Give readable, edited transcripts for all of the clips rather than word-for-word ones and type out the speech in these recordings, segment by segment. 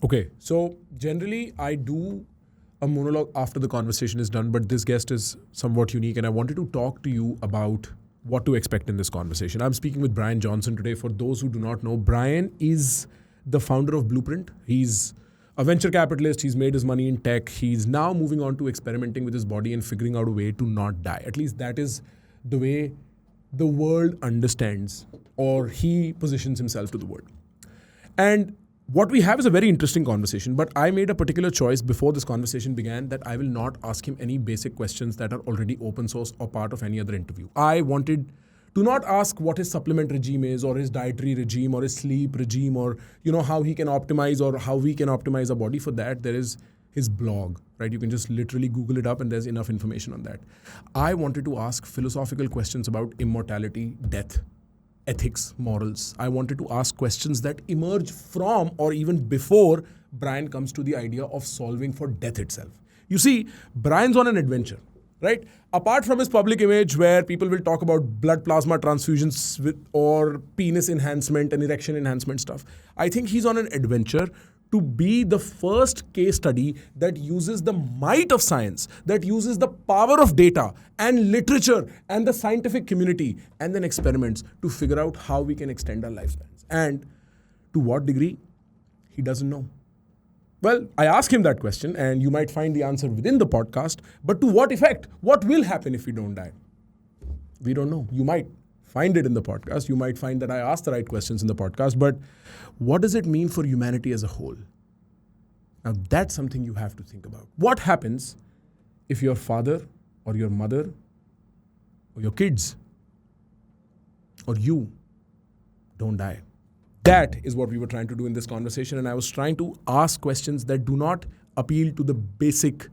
Okay, so generally I do a monologue after the conversation is done, but this guest is somewhat unique and I wanted to talk to you about what to expect in this conversation. I'm speaking with Bryan Johnson today. For those who do not know, Bryan is the founder of Blueprint. He's a venture capitalist. He's made his money in tech. He's now moving on to experimenting with his body and figuring out a way to not die. At least that is the way the world understands, or he positions himself to the world. And what we have is a very interesting conversation, but I made a particular choice before this conversation began that I will not ask him any basic questions that are already open source or part of any other interview. I wanted to not ask what his supplement regime is, or his dietary regime, or his sleep regime, or how he can optimize, or how we can optimize our body. For that, there is his blog, right? You can just literally Google it up and there's enough information on that. I wanted to ask philosophical questions about immortality, death, ethics, morals. I wanted to ask questions that emerge from or even before Bryan comes to the idea of solving for death itself. You see, Bryan's on an adventure, right? Apart from his public image where people will talk about blood plasma transfusions or penis enhancement and erection enhancement stuff, I think he's on an adventure to be the first case study that uses the might of science, that uses the power of data and literature and the scientific community and then experiments to figure out how we can extend our lifespans. And to what degree, he doesn't know. Well, I asked him that question and you might find the answer within the podcast, but to what effect? What will happen if we don't die? We don't know. You might find it in the podcast. You might find that I asked the right questions in the podcast, but what does it mean for humanity as a whole? Now that's something you have to think about. What happens if your father or your mother or your kids or you don't die? That is what we were trying to do in this conversation, and I was trying to ask questions that do not appeal to the basic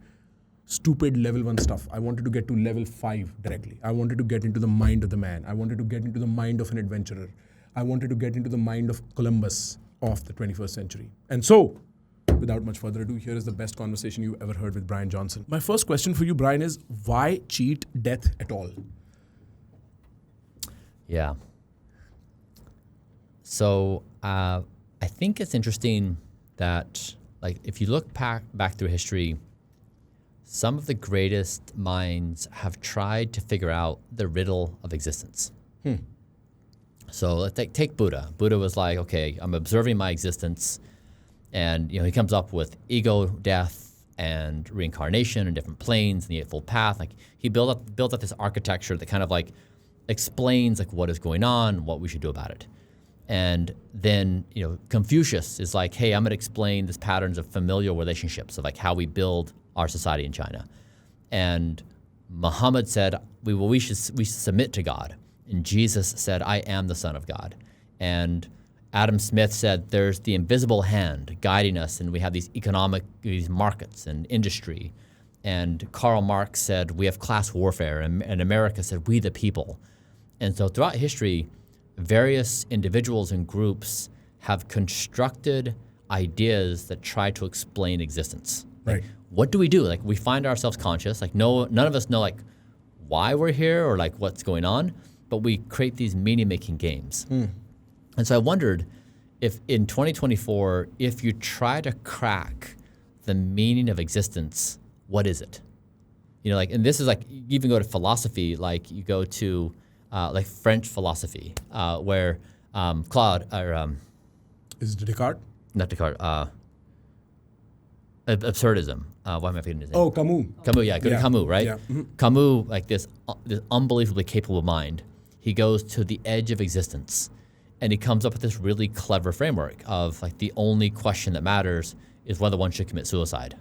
stupid level 1 stuff. I wanted to get to level 5 directly. I wanted to get into the mind of the man. I wanted to get into the mind of an adventurer. I wanted to get into the mind of Columbus of the 21st century. And so, without much further ado, here is the best conversation you ever heard with Bryan Johnson. My first question for you, Bryan, is why cheat death at all? Yeah. So I think it's interesting that, like, if you look back through history, some of the greatest minds have tried to figure out the riddle of existence. So let's take Buddha. Buddha was like, okay, I'm observing my existence, and he comes up with ego, death, and reincarnation and different planes and the Eightfold Path. Like, he built up this architecture that kind of like explains like what is going on, what we should do about it. And then Confucius is like, hey, I'm going to explain these patterns of familial relationships, of like how we build our society in China. And Muhammad said, we should submit to God. And Jesus said, I am the Son of God. And Adam Smith said, there's the invisible hand guiding us, and we have these markets and industry. And Karl Marx said, we have class warfare, and America said, we the people. And so throughout history, various individuals and groups have constructed ideas that try to explain existence. Right. Like, what do we do? Like, we find ourselves conscious. Like, none of us know like why we're here or like what's going on, but we create these meaning-making games. And so I wondered if in 2024, if you try to crack the meaning of existence, what is it? And this is like, you even go to philosophy, like you go to like French philosophy, where Claude, or is it Descartes? Not Descartes, absurdism. Why am I forgetting his name? Oh, Camus. Camus, yeah, go to Camus, right? Yeah. Mm-hmm. Camus, like this unbelievably capable mind, he goes to the edge of existence, and he comes up with this really clever framework of like the only question that matters is whether one should commit suicide.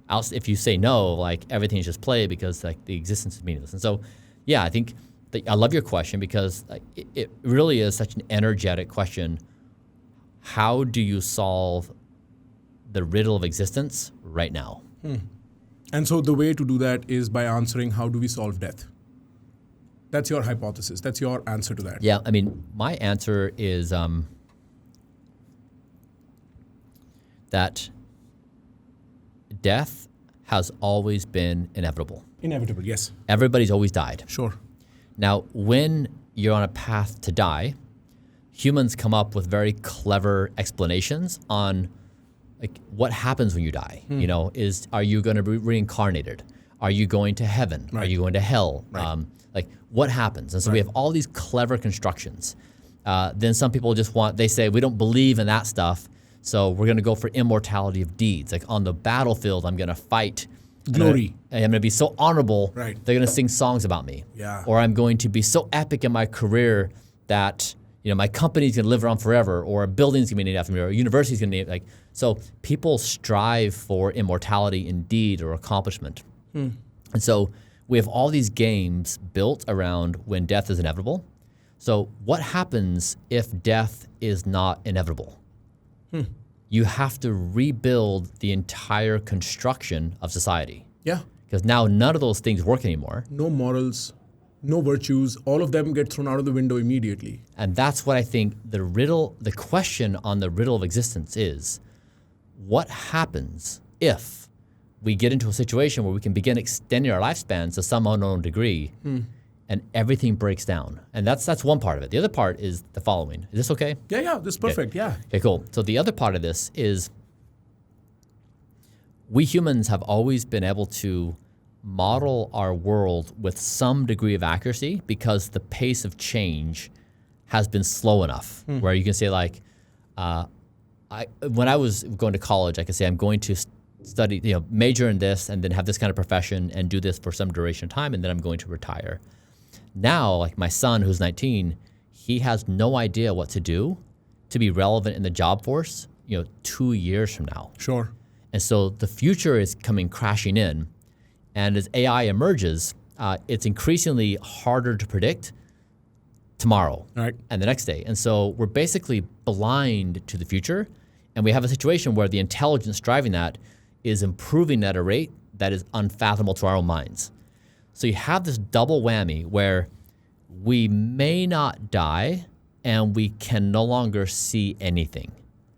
Else, if you say no, like everything's just play because like the existence is meaningless. And so, yeah, I think I love your question because like, it really is such an energetic question. How do you solve the riddle of existence right now? And so the way to do that is by answering, how do we solve death? That's your hypothesis. That's your answer to that. Yeah, I mean, my answer is that death has always been inevitable. Inevitable, yes. Everybody's always died. Sure. Now, when you're on a path to die, humans come up with very clever explanations on like what happens when you die? You know, are you going to be reincarnated? Are you going to heaven? Right. Are you going to hell? Right. Like what happens? And so we have all these clever constructions. Then some people they say, we don't believe in that stuff. So we're going to go for immortality of deeds. Like on the battlefield, I'm going to fight. Glory. I'm going to be so honorable. Right. They're going to sing songs about me. Yeah. Or I'm going to be so epic in my career that, you know, my company's going to live on forever, or a building's going to be named after me, or a university's going to name, like, so people strive for immortality in deed or accomplishment. And so we have all these games built around when death is inevitable. So what happens if death is not inevitable? You have to rebuild the entire construction of society. Yeah. Because now none of those things work anymore. No morals, no virtues, all of them get thrown out of the window immediately. And that's what I think the question on the riddle of existence is, what happens if we get into a situation where we can begin extending our lifespans to some unknown degree and everything breaks down? And that's one part of it. The other part is the following. Is this okay? Yeah, this is perfect, yeah. Okay, cool. So the other part of this is we humans have always been able to model our world with some degree of accuracy because the pace of change has been slow enough where you can say like, when I was going to college, I could say I'm going to study, you know, major in this and then have this kind of profession and do this for some duration of time and then I'm going to retire. Now, like my son who's 19, he has no idea what to do to be relevant in the job force, you know, 2 years from now. Sure. And so the future is coming crashing in. And as AI emerges, it's increasingly harder to predict tomorrow and the next day. And so we're basically blind to the future. And we have a situation where the intelligence driving that is improving at a rate that is unfathomable to our own minds. So you have this double whammy where we may not die and we can no longer see anything.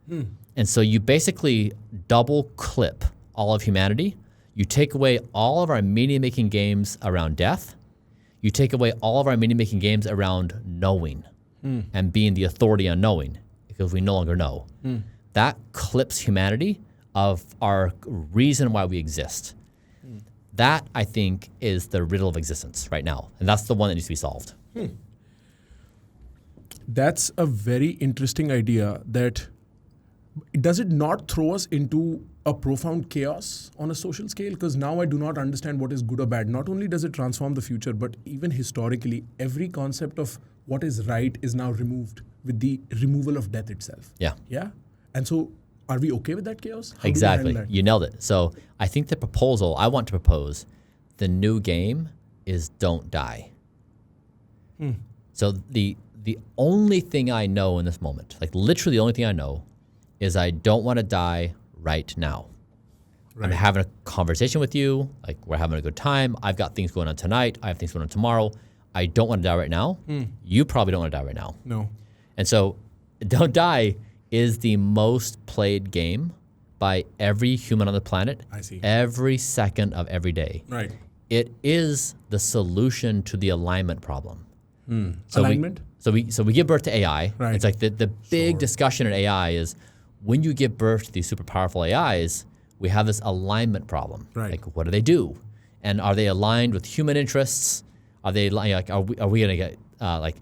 And so you basically double clip all of humanity. You take away all of our meaning-making games around death. You take away all of our meaning-making games around knowing and being the authority on knowing because we no longer know. That clips humanity of our reason why we exist. That, I think, is the riddle of existence right now. And that's the one that needs to be solved. That's a very interesting idea. That does it not throw us into a profound chaos on a social scale? Because now I do not understand what is good or bad. Not only does it transform the future, but even historically, every concept of what is right is now removed with the removal of death itself. Yeah. And so are we okay with that chaos? How Exactly. do we handle that? You nailed it. So I think the proposal I want to propose, the new game is don't die. So the only thing I know in this moment, like literally the only thing I know is I don't want to die right now. I'm having a conversation with you, like we're having a good time. I've got things going on tonight. I have things going on tomorrow. I don't want to die right now. You probably don't want to die right now. No. And so don't die is the most played game by every human on the planet. I see. Every second of every day. Right. It is the solution to the alignment problem. So Alignment? We give birth to AI. Right. It's like the big discussion in AI is when you give birth to these super powerful AIs, we have this alignment problem. Right. Like, what do they do? And are they aligned with human interests? Are they like, are we going to get like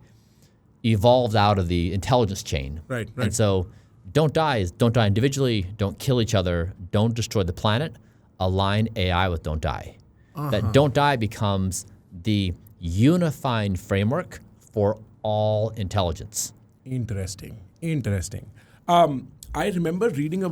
evolved out of the intelligence chain? Right. And so don't die individually, don't kill each other, don't destroy the planet, align AI with don't die. That don't die becomes the unifying framework for all intelligence. Interesting. I remember reading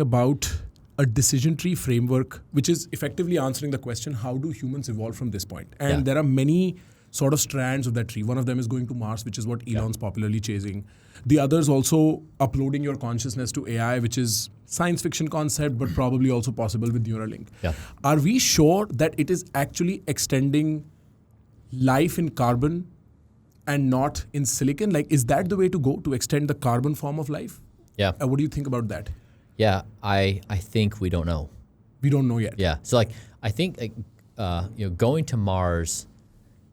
about a decision tree framework, which is effectively answering the question, how do humans evolve from this point? And there are many sort of strands of that tree. One of them is going to Mars, which is what Elon's popularly chasing. The other is also uploading your consciousness to AI, which is science fiction concept, but probably also possible with Neuralink. Are we sure that it is actually extending life in carbon and not in silicon? Like, is that the way to go, to extend the carbon form of life? What do you think about that? I think we don't know. We don't know yet. So like, I think going to Mars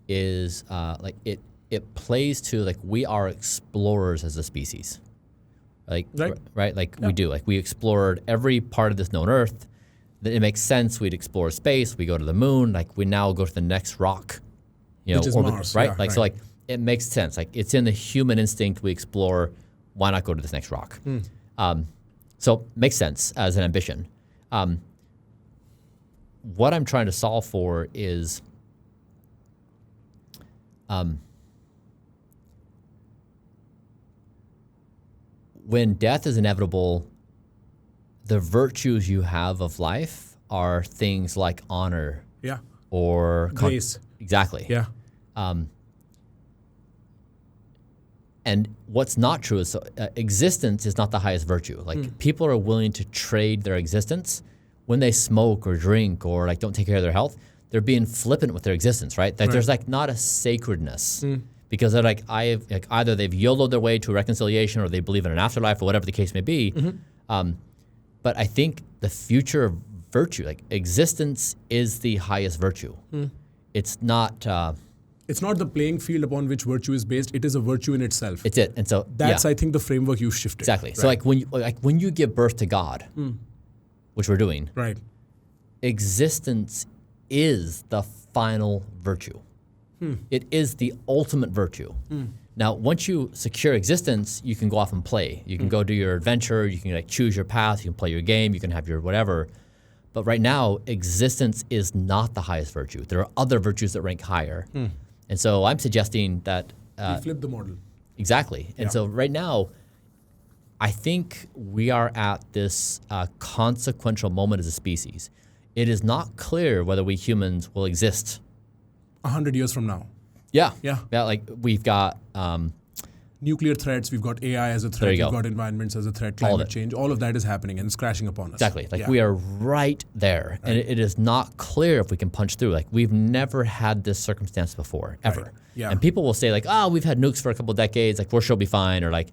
is like it plays to like we are explorers as a species. Like, Right. right? Like we do. Like we explored every part of this known Earth. It makes sense. We'd explore space. We go to the moon. Like we now go to the next rock, Which is orbit, Mars, right? yeah, Like so, like it makes sense. Like it's in the human instinct. We explore. Why not go to this next rock? So makes sense as an ambition. What I'm trying to solve for is when death is inevitable, the virtues you have of life are things like honor Yeah. or Grace. Exactly. Yeah. And what's not true is existence is not the highest virtue. Like people are willing to trade their existence when they smoke or drink or like don't take care of their health. They're being flippant with their existence, right? Like there's like not a sacredness because they're like either they've YOLO'd their way to a reconciliation or they believe in an afterlife or whatever the case may be. But I think the future of virtue, like existence, is the highest virtue. It's not. It's not the playing field upon which virtue is based. It is a virtue in itself. It's it, and so That's, I think, the framework you shifted. exactly. Right. So like when you give birth to God, which we're doing, Right. existence is the final virtue. It is the ultimate virtue. Now, once you secure existence, you can go off and play. You can go do your adventure. You can like choose your path. You can play your game. You can have your whatever. But right now, existence is not the highest virtue. There are other virtues that rank higher. And so I'm suggesting that We flip the model. exactly. And so right now, I think we are at this consequential moment as a species. It is not clear whether we humans will exist. 100 years from now. Yeah. Yeah. Like we've got Nuclear threats, we've got AI as a There threat, you we've go. got environments as a threat, All of climate it. change, all of that is happening and it's crashing upon us. exactly. Like Yeah. we are right there. And it is not clear if we can punch through. Like we've never had this circumstance before, ever. Right. Yeah. And people will say like, oh, we've had nukes for a couple of decades, like we're sure be fine. Or like,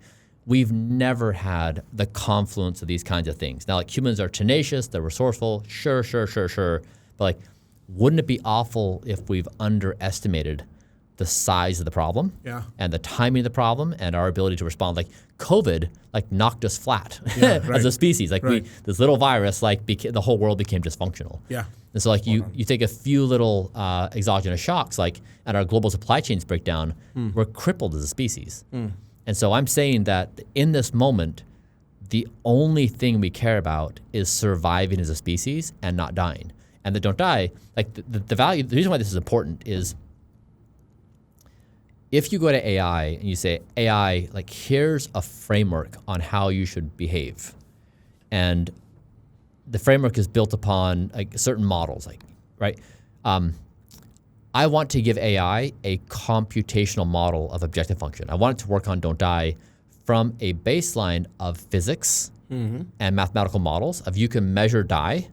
we've never had the confluence of these kinds of things. Now, like humans are tenacious, they're resourceful, sure. But like, wouldn't it be awful if we've underestimated the size of the problem Yeah. and the timing of the problem and our ability to respond? Like COVID, like knocked us flat Yeah, as right. a species. Like Right. this little virus, like the whole world became dysfunctional. Yeah. And so like you take a few little exogenous shocks, like and our global supply chains break down, we're crippled as a species. And so I'm saying that in this moment, the only thing we care about is surviving as a species and not dying. And that don't die, like the value, the reason why this is important is if you go to AI and you say, AI, like here's a framework on how you should behave. And the framework is built upon like certain models, like, right? I want to give AI a computational model of objective function. I want it to work on don't die from a baseline of physics and mathematical models of you can measure die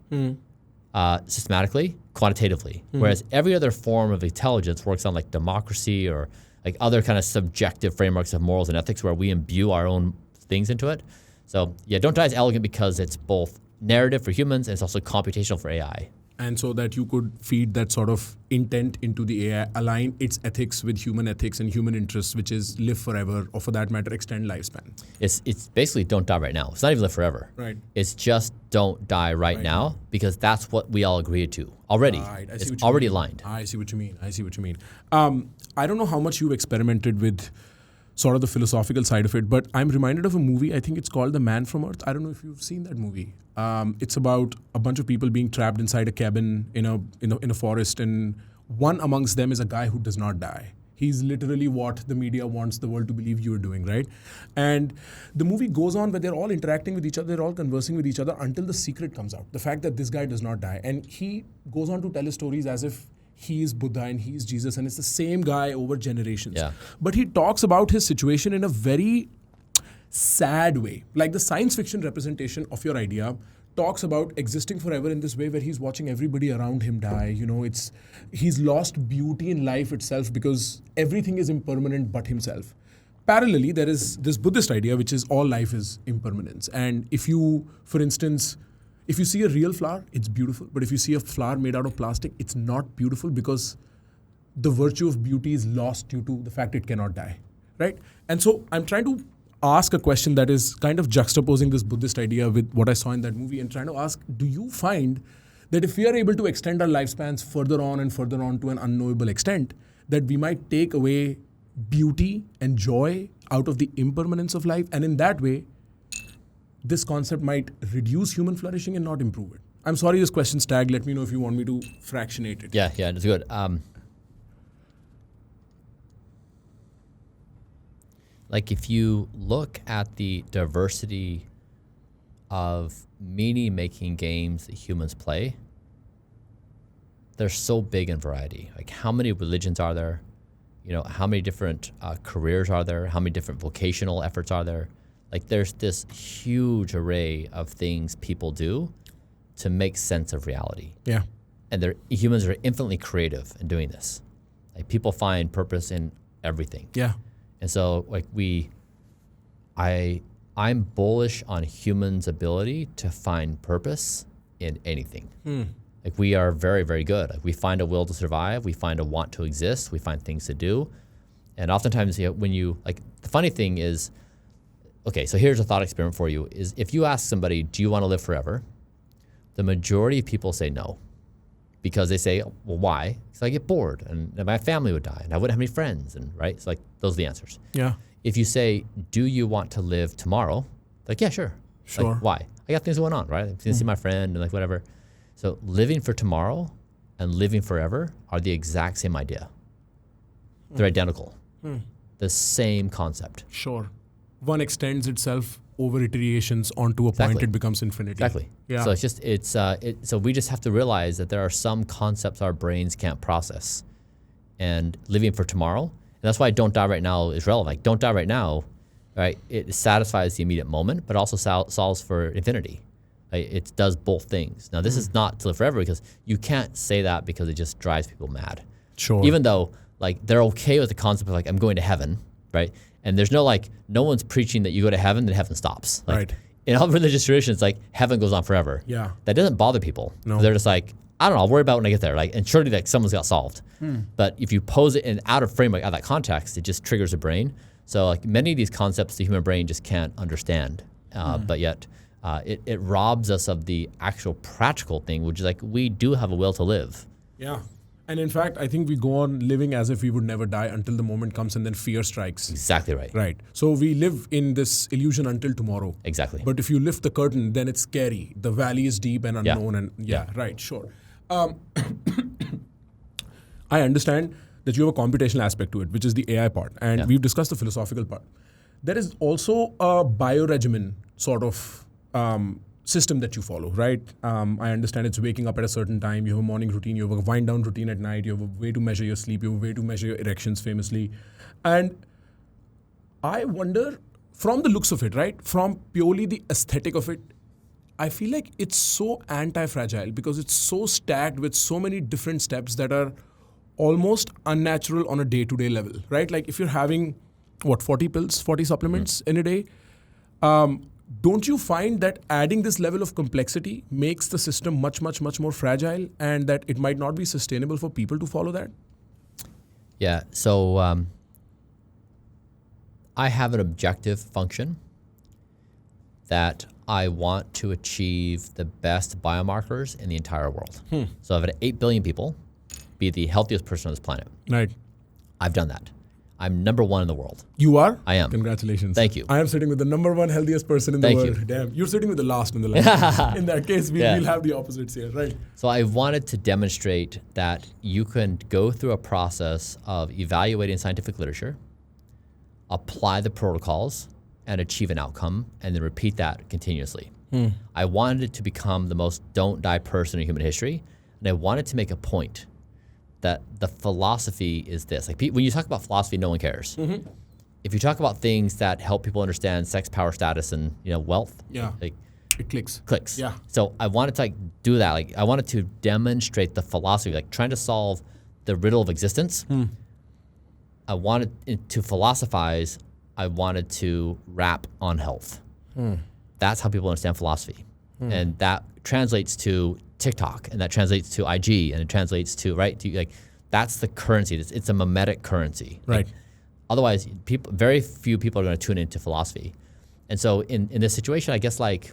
systematically, quantitatively. Whereas every other form of intelligence works on like democracy or like other kind of subjective frameworks of morals and ethics where we imbue our own things into it. So yeah, don't die is elegant because it's both narrative for humans and it's also computational for AI. And so that you could feed that sort of intent into the AI, align its ethics with human ethics and human interests, which is live forever, or for that matter, extend lifespan. It's basically don't die right now. It's not even live forever. Right. It's just don't die right now because that's what we all agreed to already. Right. I see It's what you already mean. aligned. I see what you mean. I don't know how much you've experimented with sort of the philosophical side of it, but I'm reminded of a movie. I think it's called The Man from Earth. I don't know if you've seen that movie. It's about a bunch of people being trapped inside a cabin in a forest, and one amongst them is a guy who does not die. He's literally what the media wants the world to believe you're doing, right? And the movie goes on where they're all interacting with each other, they're all conversing with each other until the secret comes out, the fact that this guy does not die. And he goes on to tell his stories as if he is Buddha and he is Jesus, and it's the same guy over generations. Yeah. But he talks about his situation in a very sad way. Like the science fiction representation of your idea talks about existing forever in this way where he's watching everybody around him die. You know, he's lost beauty in life itself because everything is impermanent but himself. Parallelly, there is this Buddhist idea, which is all life is impermanence. And if you, for instance, if you see a real flower, it's beautiful. But if you see a flower made out of plastic, it's not beautiful because the virtue of beauty is lost due to the fact it cannot die, right? And so I'm trying to ask a question that is kind of juxtaposing this Buddhist idea with what I saw in that movie and trying to ask, do you find that if we are able to extend our lifespans further on and further on to an unknowable extent, that we might take away beauty and joy out of the impermanence of life? And in that way, this concept might reduce human flourishing and not improve it. I'm sorry this question's tagged. Let me know if you want me to fractionate it. Yeah, it's good. Like if you look at the diversity of meaning-making games that humans play, they're so big in variety. Like how many religions are there? How many different careers are there? How many different vocational efforts are there? Like there's this huge array of things people do to make sense of reality. Yeah. And humans are infinitely creative in doing this. Like people find purpose in everything. Yeah. And so like I'm bullish on humans' ability to find purpose in anything. Like we are very, very good. Like we find a will to survive. We find a want to exist. We find things to do. And oftentimes when the funny thing is, okay, so here's a thought experiment for you, is if you ask somebody, do you want to live forever? The majority of people say no. Because they say, well, why? Because I get bored and my family would die and I wouldn't have any friends, and right? So like those are the answers. Yeah. If you say, do you want to live tomorrow? Like, yeah, sure. Sure. Like, why? I got things going on, right? I'm gonna see my friend and like whatever. So living for tomorrow and living forever are the exact same idea. They're identical. The same concept. Sure. One extends itself over iterations onto a point, it becomes infinity. Exactly. Yeah. So so we just have to realize that there are some concepts our brains can't process, and living for tomorrow. And that's why "Don't Die Right Now" is relevant. Like, don't die right now, right? It satisfies the immediate moment, but also solves for infinity. Like, it does both things. Now, this is not to live forever, because you can't say that because it just drives people mad. Sure. Even though like they're okay with the concept of like I'm going to heaven, right? And there's no one's preaching that you go to heaven, then heaven stops. Like, right. In all religious traditions, like heaven goes on forever. Yeah. That doesn't bother people. No. They're just like, I don't know, I'll worry about it when I get there. Like, and surely like someone's got solved. But if you pose it in out of framework, out of that context, it just triggers the brain. So like many of these concepts, the human brain just can't understand. But yet it robs us of the actual practical thing, which is like we do have a will to live. Yeah. And in fact, I think we go on living as if we would never die until the moment comes and then fear strikes. Exactly right. Right. So we live in this illusion until tomorrow. Exactly. But if you lift the curtain, then it's scary. The valley is deep and unknown. Right, sure. I understand that you have a computational aspect to it, which is the AI part. And we've discussed the philosophical part. There is also a bioregimen sort of system that you follow, right? I understand it's waking up at a certain time, you have a morning routine, you have a wind down routine at night, you have a way to measure your sleep, you have a way to measure your erections famously. And I wonder, from the looks of it, right, from purely the aesthetic of it, I feel like it's so anti-fragile because it's so stacked with so many different steps that are almost unnatural on a day-to-day level, right? Like if you're having, 40 pills, 40 supplements in a day, don't you find that adding this level of complexity makes the system much, much, much more fragile, and that it might not be sustainable for people to follow that? Yeah. So I have an objective function that I want to achieve the best biomarkers in the entire world. So I've had 8 billion people be the healthiest person on this planet. Right. I've done that. I'm number 1 in the world. You are? I am. Congratulations. Thank you. I am sitting with the number 1 healthiest person in the world. Thank you. Damn. You're sitting with the last in the line. In that case, we'll have the opposites here, right? So I wanted to demonstrate that you can go through a process of evaluating scientific literature, apply the protocols, and achieve an outcome, and then repeat that continuously. I wanted it to become the most don't die person in human history, and I wanted to make a point that the philosophy is this. Like when you talk about philosophy, no one cares. If you talk about things that help people understand sex, power, status, and wealth, like it clicks. Yeah. So I wanted to do that. Like I wanted to demonstrate the philosophy, like trying to solve the riddle of existence. I wanted to philosophize. I wanted to rap on health. That's how people understand philosophy, and that translates to TikTok, and that translates to IG, and it translates to that's the currency. It's a mimetic currency. Right. Otherwise, very few people are going to tune into philosophy. And so in this situation, I guess like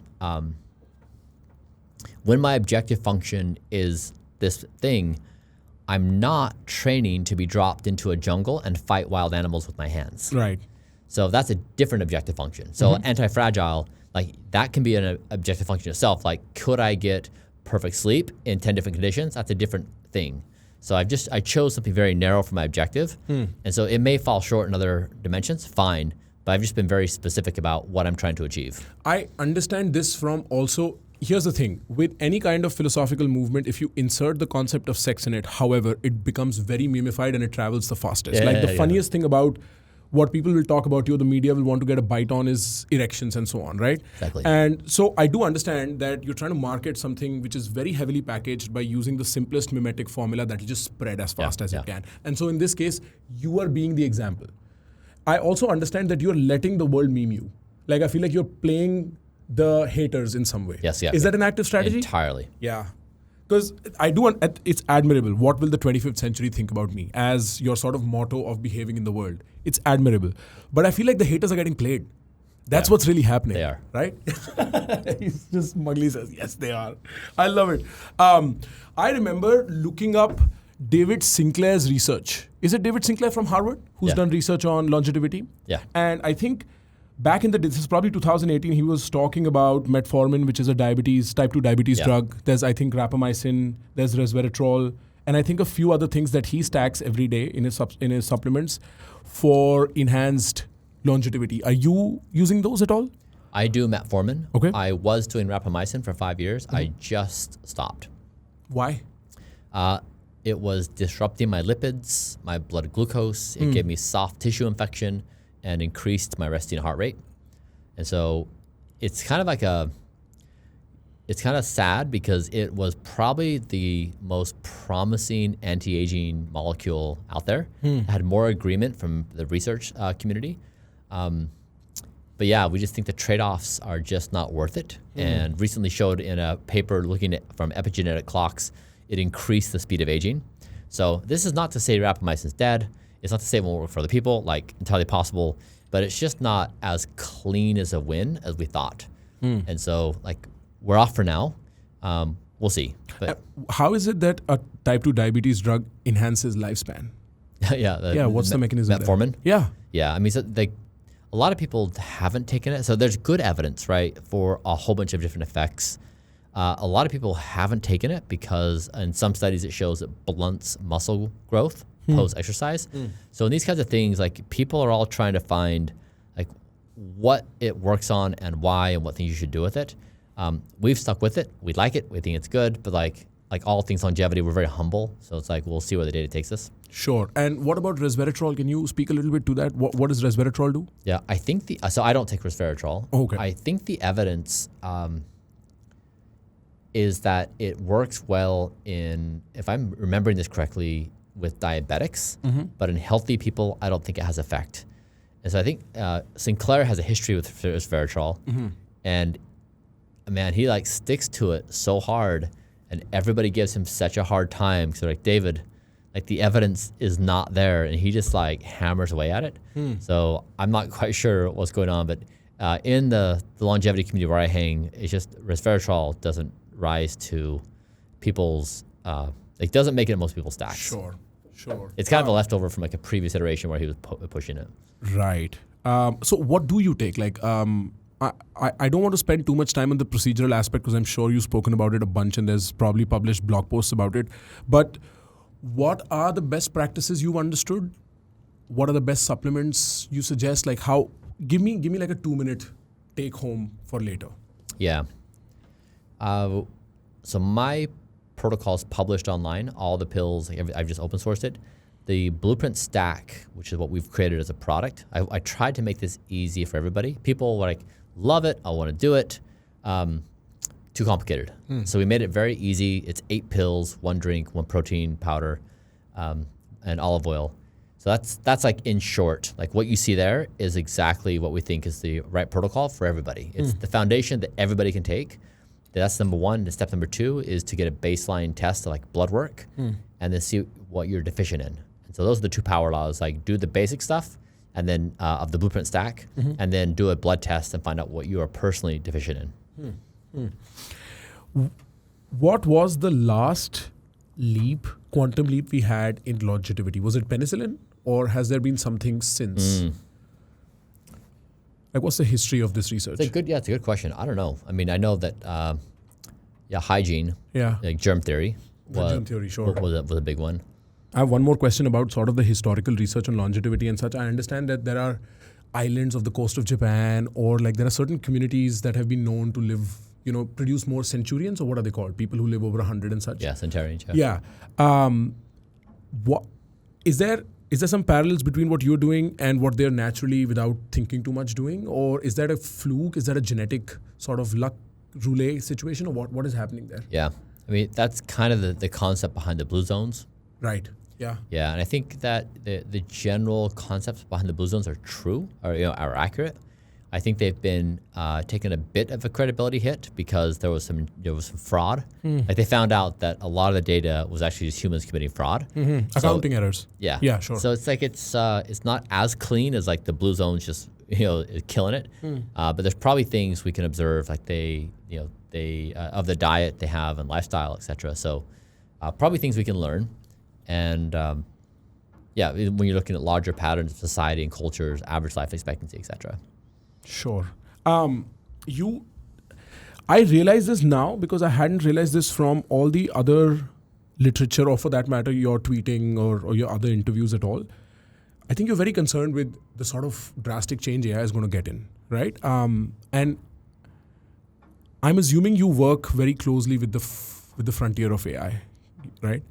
when my objective function is this thing, I'm not training to be dropped into a jungle and fight wild animals with my hands. Right. So that's a different objective function. So anti-fragile, like that can be an objective function itself. Like, could I get perfect sleep in 10 different conditions? That's a different thing. So I chose something very narrow for my objective. And so it may fall short in other dimensions, fine. But I've just been very specific about what I'm trying to achieve. I understand this from also, here's the thing, with any kind of philosophical movement, if you insert the concept of sex in it, however, it becomes very memified and it travels the fastest. The funniest thing about what people will talk about you, the media will want to get a bite on is erections and so on, right? Exactly. And so I do understand that you're trying to market something which is very heavily packaged by using the simplest mimetic formula that will just spread as fast as it can. And so in this case, you are being the example. I also understand that you're letting the world meme you. Like, I feel like you're playing the haters in some way. Yes, yeah. Is that an active strategy? Entirely. Yeah. Because it's admirable. What will the 25th century think about me as your sort of motto of behaving in the world? It's admirable. But I feel like the haters are getting played. That's what's really happening. They are. Right? He's just smugly says, yes, they are. I love it. I remember looking up David Sinclair's research. Is it David Sinclair from Harvard who's done research on longevity? Yeah. And I think back in this is probably 2018, he was talking about metformin, which is a type 2 diabetes drug. There's, I think, rapamycin, there's resveratrol, and I think a few other things that he stacks every day in his supplements for enhanced longevity. Are you using those at all? I do metformin. Okay. I was doing rapamycin for 5 years. I just stopped. Why? It was disrupting my lipids, my blood glucose. It gave me soft tissue infection and increased my resting heart rate. And so it's kind of like it's kind of sad because it was probably the most promising anti-aging molecule out there. It had more agreement from the research community. But yeah, we just think the trade-offs are just not worth it. And recently showed in a paper looking at from epigenetic clocks, it increased the speed of aging. So this is not to say rapamycin is dead. It's not to say it won't work for other people, like entirely possible, but it's just not as clean as a win as we thought. And so like we're off for now. We'll see. But how is it that a type 2 diabetes drug enhances lifespan? What's the mechanism? Metformin? Yeah. Yeah, I mean, so a lot of people haven't taken it. So there's good evidence, right, for a whole bunch of different effects. A lot of people haven't taken it because in some studies it shows it blunts muscle growth post-exercise. So in these kinds of things, like people are all trying to find like what it works on and why and what things you should do with it. We've stuck with it. We like it. We think it's good. But like all things longevity, we're very humble. So it's like we'll see where the data takes us. Sure. And what about resveratrol? Can you speak a little bit to that? What does resveratrol do? Yeah, I think so I don't take resveratrol. Okay. I think the evidence is that it works well in, if I'm remembering this correctly, with diabetics, but in healthy people, I don't think it has effect. And so I think Sinclair has a history with resveratrol, and man, he like sticks to it so hard, and everybody gives him such a hard time. So like, David, like the evidence is not there, and he just like hammers away at it. So I'm not quite sure what's going on, but in the longevity community where I hang, it's just resveratrol doesn't rise to people's, it doesn't make it in most people's stacks. Sure. It's kind of a leftover from like a previous iteration where he was pushing it. Right. So what do you take? Like, I don't want to spend too much time on the procedural aspect because I'm sure you've spoken about it a bunch and there's probably published blog posts about it. But what are the best practices you've understood? What are the best supplements you suggest? Like give me like a 2-minute take home for later. Yeah. So my protocol is published online. All the pills, I've just open sourced it. The Blueprint stack, which is what we've created as a product, I tried to make this easy for everybody. People were like, love it, I want to do it. Too complicated. So we made it very easy. It's 8 pills, 1 drink, 1 protein powder, and olive oil. So that's like in short, like what you see there is exactly what we think is the right protocol for everybody. It's the foundation that everybody can take. That's number 1. And step number 2 is to get a baseline test of like blood work and then see what you're deficient in. And so those are the 2 power laws. Like do the basic stuff and then of the blueprint stack, and then do a blood test and find out what you are personally deficient in. What was the last quantum leap we had in longevity? Was it penicillin, or has there been something since? Like, what's the history of this research? It's a good question. I don't know. I mean, I know that hygiene, like germ theory, Germ theory, sure. was a big one. I have one more question about sort of the historical research on longevity and such. I understand that there are islands of the coast of Japan, or like there are certain communities that have been known to live, produce more centurions, or what are they called? People who live over 100 and such. Yeah, centurions. Yeah. What is there some parallels between what you're doing and what they're naturally, without thinking too much, doing? Or is that a fluke? Is that a genetic sort of luck roulette situation, or what is happening there? Yeah. I mean, that's kind of the concept behind the blue zones. Right. Yeah. Yeah, and I think that the general concepts behind the blue zones are true, or are accurate. I think they've been taken a bit of a credibility hit because there was some fraud. Like, they found out that a lot of the data was actually just humans committing fraud. Accounting errors. Yeah. Yeah, sure. So it's like it's not as clean as like the blue zones just killing it. But there's probably things we can observe, like they of the diet they have and lifestyle, etc. So probably things we can learn. And when you're looking at larger patterns of society and cultures, average life expectancy, etc. Sure. I realize this now because I hadn't realized this from all the other literature, or for that matter, your tweeting or your other interviews at all. I think you're very concerned with the sort of drastic change AI is going to get in, right? And I'm assuming you work very closely with the frontier of AI, right?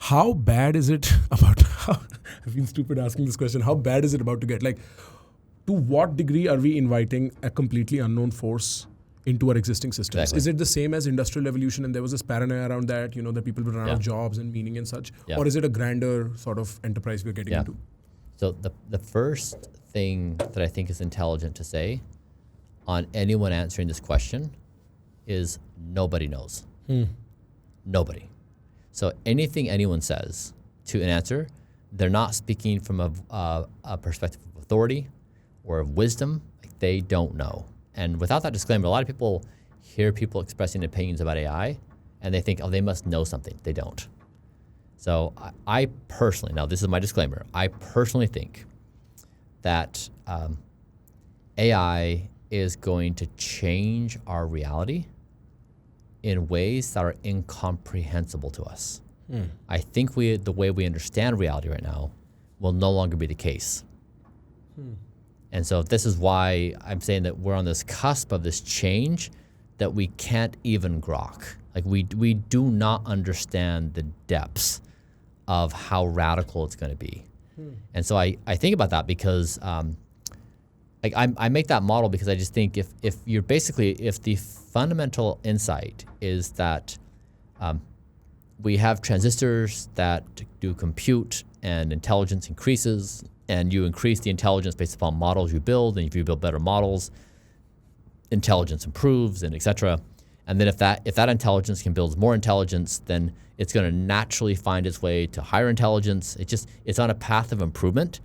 How bad is it about? I've been stupid asking this question. How bad is it about to get? Like, to what degree are we inviting a completely unknown force into our existing systems? Exactly. Is it the same as industrial revolution, and there was this paranoia around that, that people will run out of jobs and meaning and such? Or is it a grander sort of enterprise we're getting into? So the first thing that I think is intelligent to say on anyone answering this question is nobody knows. Nobody. So anything anyone says to an answer, they're not speaking from a perspective of authority or of wisdom. Like, they don't know. And without that disclaimer, a lot of people hear people expressing opinions about AI and they think, oh, they must know something. They don't. So I personally, now this is my disclaimer, I personally think that AI is going to change our reality in ways that are incomprehensible to us. I think the way we understand reality right now will no longer be the case. And so this is why I'm saying that we're on this cusp of this change that we can't even grok. Like, we do not understand the depths of how radical it's going to be. And so I think about that because I make that model because I just think if the fundamental insight is that we have transistors that do compute and intelligence increases, and you increase the intelligence based upon models you build, and if you build better models, intelligence improves, and etc. And then if that intelligence can build more intelligence, then it's going to naturally find its way to higher intelligence. It's on a path of improvement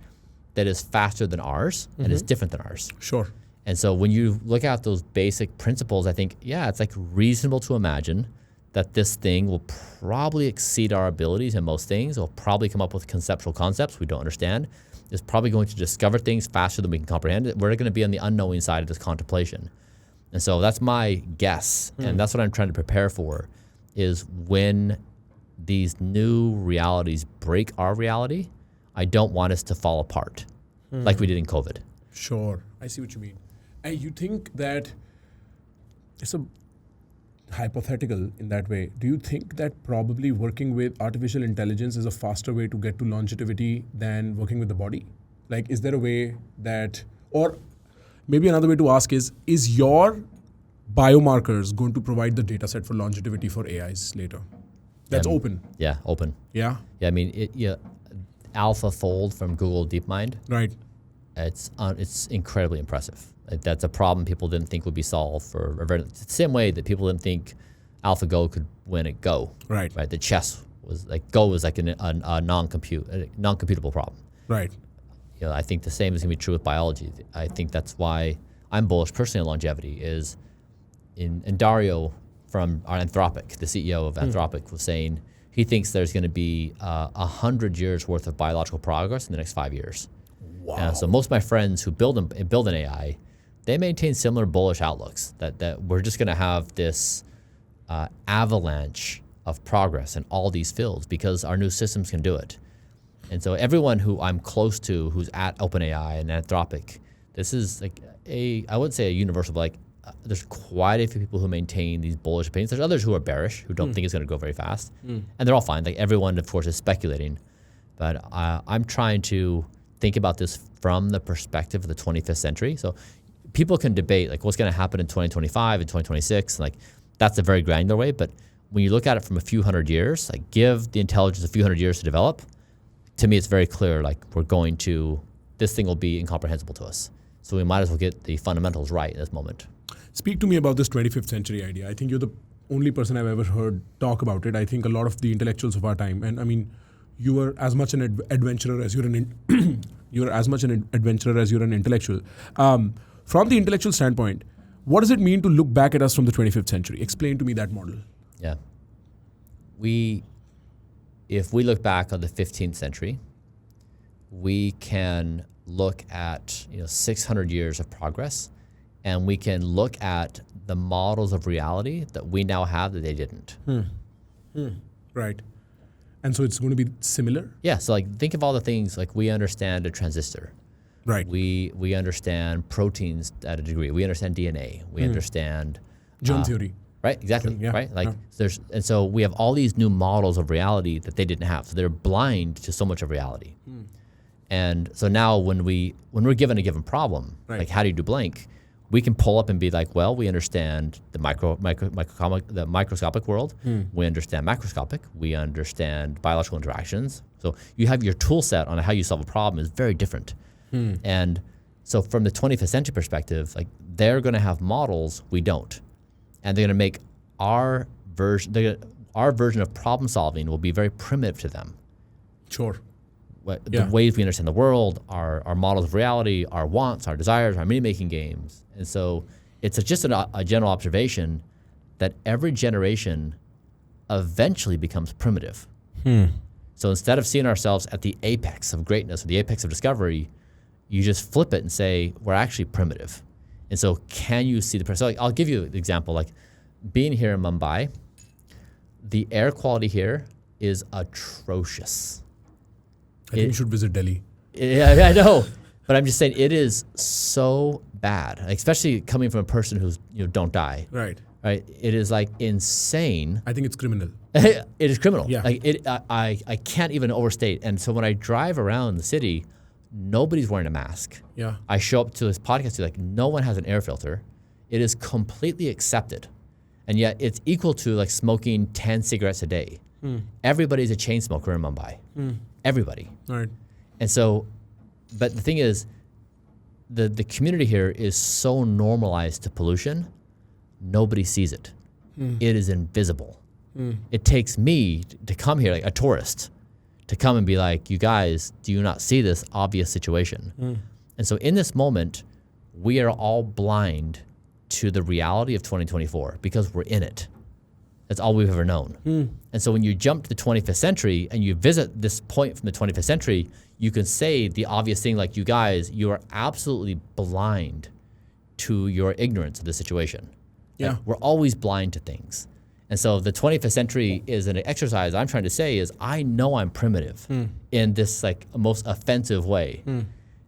that is faster than ours and is different than ours. Sure. And so when you look at those basic principles, I think, it's like reasonable to imagine that this thing will probably exceed our abilities in most things. It'll probably come up with conceptual concepts we don't understand. It's probably going to discover things faster than we can comprehend. We're going to be on the unknowing side of this contemplation. And so that's my guess, and that's what I'm trying to prepare for, is when these new realities break our reality, I don't want us to fall apart like we did in COVID. Sure. I see what you mean. And you think that it's a hypothetical in that way. Do you think that probably working with artificial intelligence is a faster way to get to longevity than working with the body? Like, is there a way that, or maybe another way to ask is your biomarkers going to provide the data set for longevity for AIs later? That's open. Yeah, open. Yeah? Yeah, I mean, AlphaFold from Google DeepMind. Right. It's incredibly impressive. That's a problem people didn't think would be solved for a very, the same way that people didn't think AlphaGo could win at Go. Right. The chess was like, Go was like a non-computable problem. Right. I think the same is going to be true with biology. I think that's why I'm bullish personally on longevity. Is in Dario from Anthropic, the CEO of Anthropic, was saying he thinks there's going to be 100 years worth of biological progress in the next 5 years. Wow. So most of my friends who build an AI, they maintain similar bullish outlooks that we're just going to have this avalanche of progress in all these fields because our new systems can do it. And so everyone who I'm close to who's at OpenAI and Anthropic, this is like I wouldn't say a universal, but like there's quite a few people who maintain these bullish opinions. There's others who are bearish, who don't think it's going to go very fast. And they're all fine. Like everyone, of course, is speculating. But I'm trying to think about this from the perspective of the 25th century. So people can debate like what's going to happen in 2025 and 2026. Like that's a very granular way. But when you look at it from a few hundred years, like give the intelligence a few hundred years to develop, to me it's very clear like this thing will be incomprehensible to us. So we might as well get the fundamentals right in this moment. Speak to me about this 25th century idea. I think you're the only person I've ever heard talk about it. I think a lot of the intellectuals of our time, and I mean, you were as much an adventurer as you're an adventurer as you're an intellectual. From the intellectual standpoint, what does it mean to look back at us from the 25th century? Explain to me that model. Yeah. If we look back on the 15th century, we can look at 600 years of progress, and we can look at the models of reality that we now have that they didn't. Right. And so it's going to be similar? Yeah. So like think of all the things like we understand a transistor. Right. We understand proteins at a degree. We understand DNA. We understand germ theory. Right. Exactly. Yeah. Right. Like and so we have all these new models of reality that they didn't have. So they're blind to so much of reality. And so now when we're given a given problem, like how do you do blank, we can pull up and be like, well, we understand the microscopic world. We understand macroscopic. We understand biological interactions. So you have your tool set on how you solve a problem is very different. And so from the 25th century perspective, like they're going to have models we don't, and they're going to make our version of problem solving will be very primitive to them. Sure. The ways we understand the world, our models of reality, our wants, our desires, our meaning-making games. And so it's just a general observation that every generation eventually becomes primitive. So instead of seeing ourselves at the apex of greatness or the apex of discovery, you just flip it and say, we're actually primitive. And so can you see the... So like, I'll give you an example. Like being here in Mumbai, the air quality here is atrocious. I think you should visit Delhi. Yeah, I know. But I'm just saying it is so bad, especially coming from a person who's don't die. Right. Right. It is like insane. I think it's criminal. It is criminal. Yeah. Like I can't even overstate. And so when I drive around the city, nobody's wearing a mask. Yeah. I show up to this podcast, like no one has an air filter. It is completely accepted. And yet it's equal to like smoking 10 cigarettes a day. Everybody's a chain smoker in Mumbai. Everybody. Right. And so, but the thing is, the community here is so normalized to pollution, nobody sees it. It is invisible. It takes me to come here, like a tourist, to come and be like, you guys, do you not see this obvious situation? And so in this moment, we are all blind to the reality of 2024 because we're in it. That's all we've ever known. And so when you jump to the 25th century and you visit this point from the 25th century, you can say the obvious thing like, you guys, you are absolutely blind to your ignorance of the situation. Yeah. Like, we're always blind to things. And so the 25th century is an exercise I'm trying to say is I know I'm primitive in this like most offensive way.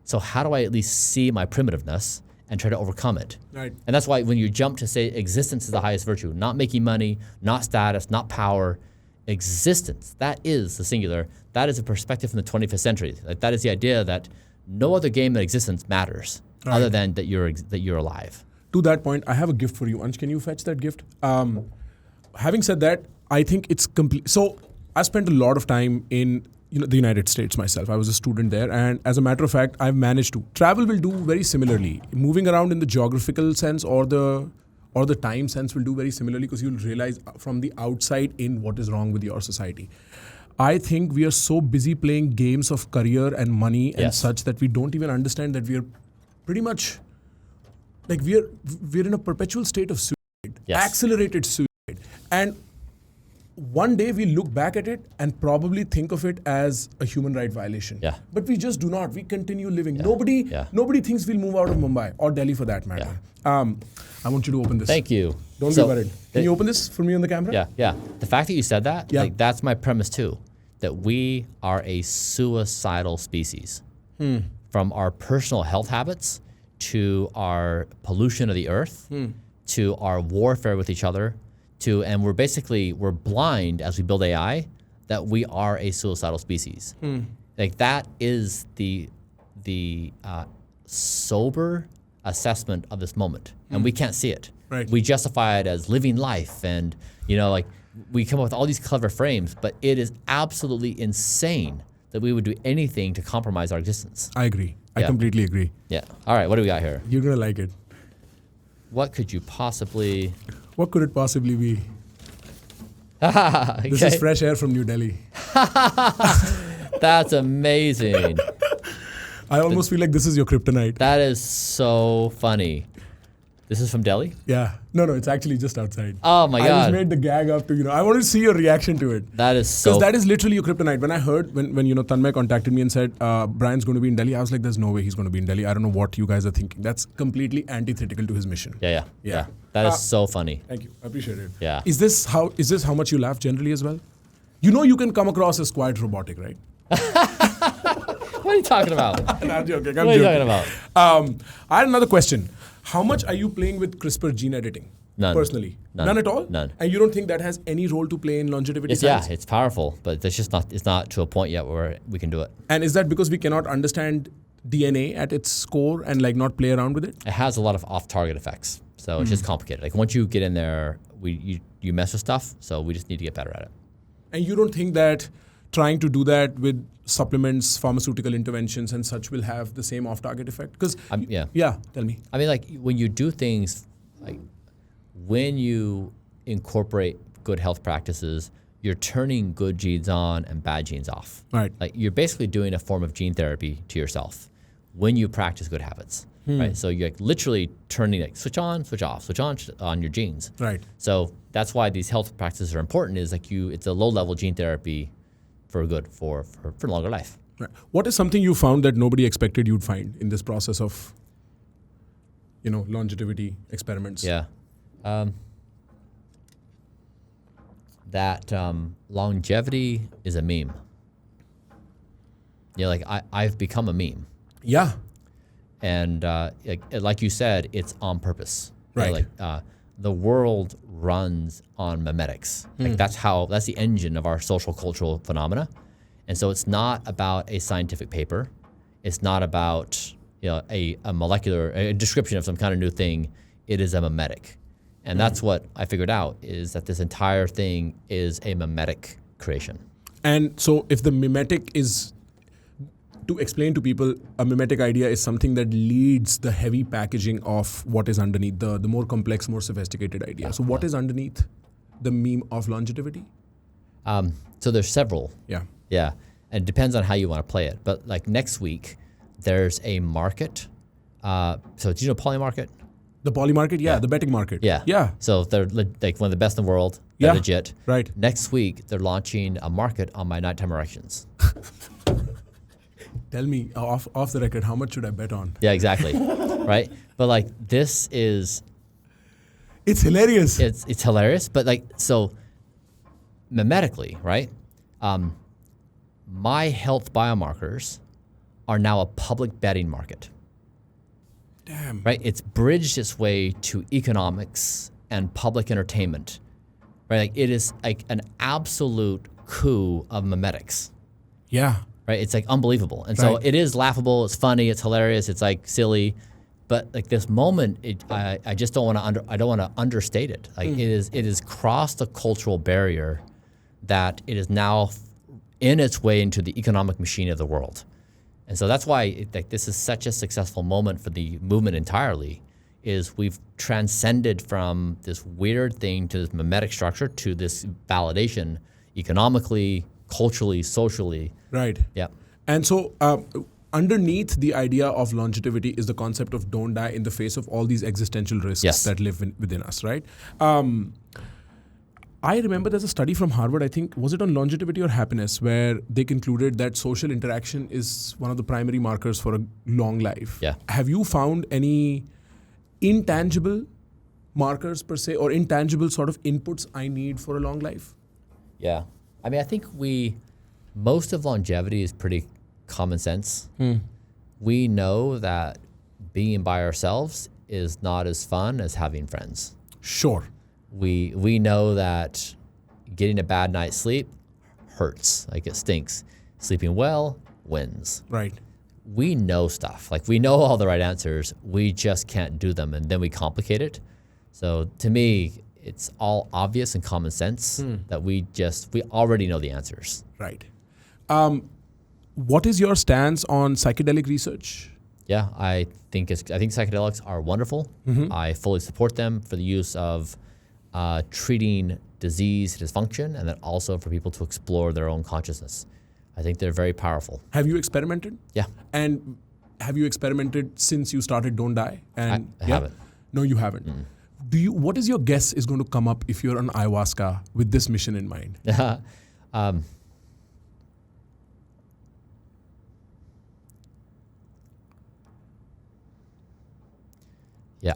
So how do I at least see my primitiveness and try to overcome it? Right. And that's why when you jump to say existence is the highest virtue, not making money, not status, not power, existence, that is the singular. That is a perspective from the 25th century. Like that is the idea that no other game in existence matters other than that you're alive. To that point, I have a gift for you. Ansh, can you fetch that gift? Having said that, I think it's complete. So I spent a lot of time in the United States myself. I was a student there, and as a matter of fact, I've managed to. Travel will do very similarly. Moving around in the geographical sense or the time sense will do very similarly because you'll realize from the outside in what is wrong with your society. I think we are so busy playing games of career and money and Yes. such that we don't even understand that we are pretty much like we're in a perpetual state of suicide, Yes. accelerated suicide. And one day we look back at it and probably think of it as a human right violation. Yeah. But we just do not. We continue living. Yeah. Nobody thinks we'll move out of Mumbai or Delhi for that matter. I want you to open this. Thank you. Don't So, be worried. Can you open this for me on the camera? Yeah. The fact that you said that, Yeah. like that's my premise too, that we are a suicidal species. From our personal health habits to our pollution of the earth to our warfare with each other and we're blind as we build AI that we are a suicidal species. Like that is the sober assessment of this moment, and we can't see it. Right. We justify it as living life, and like we come up with all these clever frames, but it is absolutely insane that we would do anything to compromise our existence. I agree. I Yeah. completely agree. Yeah. All right. What do we got here? You're gonna like it. What could you possibly? What could it possibly be? Okay. This is fresh air from New Delhi. That's amazing. I almost feel like this is your kryptonite. That is so funny. This is from Delhi? Yeah. No, it's actually just outside. Oh my I God. just made the gag up to, I wanted to see your reaction to it. That is so. Because that is literally your kryptonite. When I heard, when Tanmay contacted me and said, Brian's going to be in Delhi, I was like, there's no way he's going to be in Delhi. I don't know what you guys are thinking. That's completely antithetical to his mission. Yeah. That is so funny. Thank you. I appreciate it. Yeah. Is this how much you laugh generally as well? You can come across as quite robotic, right? What are you talking about? I'm joking. What are you talking about? I had another question. How much are you playing with CRISPR gene editing? None. Personally? None. At all? None. And you don't think that has any role to play in longevity Yeah, science? it's powerful, but it's not to a point yet where we can do it. And is that because we cannot understand DNA at its core and not play around with it? It has a lot of off-target effects, so it's just complicated. Like once you get in there, you mess with stuff, so we just need to get better at it. And you don't think that trying to do that with supplements, pharmaceutical interventions and such will have the same off-target effect? Because tell me. I mean, like when you do things, like when you incorporate good health practices, you're turning good genes on and bad genes off. Right. Like you're basically doing a form of gene therapy to yourself when you practice good habits. Right. So you're literally turning switch on, switch off, switch on your genes. Right. So that's why these health practices are important. Is it's a low-level gene therapy for good for longer life. Right. What is something you found that nobody expected you'd find in this process of, longevity experiments? Yeah. That longevity is a meme. I've become a meme. Yeah. And like you said, it's on purpose. Right. The world runs on memetics. That's the engine of our social cultural phenomena. And so it's not about a scientific paper. It's not about a molecular description of some kind of new thing. It is a memetic. And that's what I figured out, is that this entire thing is a memetic creation. And so if the mimetic is, to explain to people, a mimetic idea is something that leads the heavy packaging of what is underneath, the more complex, more sophisticated idea. So what is underneath the meme of longevity? So there's several. Yeah. Yeah. And it depends on how you want to play it. But next week, there's a market. So do you know Poly Market? The poly market? Yeah. The betting market. Yeah. Yeah. So they're like one of the best in the world. They're legit. Right. Next week, they're launching a market on my nighttime erections. Tell me, off the record, how much should I bet on? Yeah, exactly. Right? But this is... It's hilarious. It's hilarious. But so memetically, right? My health biomarkers are now a public betting market. Damn. Right? It's bridged its way to economics and public entertainment. Right? It is an absolute coup of memetics. Yeah. Right? It's unbelievable. And so it is laughable, it's funny, it's hilarious, it's silly. But this moment, I just don't want to understate it. It is crossed the cultural barrier that it is now in its way into the economic machine of the world. And so that's why this is such a successful moment for the movement entirely, is we've transcended from this weird thing to this mimetic structure to this validation economically, culturally, socially. Right. Yeah. And so underneath the idea of longevity is the concept of don't die in the face of all these existential risks Yes. that live within us, right? I remember there's a study from Harvard, I think, was it on longevity or happiness, where they concluded that social interaction is one of the primary markers for a long life. Yeah. Have you found any intangible markers per se, or intangible sort of inputs I need for a long life? Yeah. I mean, I think most of longevity is pretty common sense. We know that being by ourselves is not as fun as having friends. Sure. We know that getting a bad night's sleep hurts, like it stinks. Sleeping well wins. Right. We know stuff. Like we know all the right answers. We just can't do them, and then we complicate it. So to me, it's all obvious and common sense that we already know the answers. Right. What is your stance on psychedelic research? Yeah, I think psychedelics are wonderful. I fully support them for the use of treating disease dysfunction, and then also for people to explore their own consciousness. I think they're very powerful. Have you experimented? Yeah. And have you experimented since you started Don't Die? And I haven't. No, you haven't. What is your guess is going to come up if you're on ayahuasca with this mission in mind? Yeah,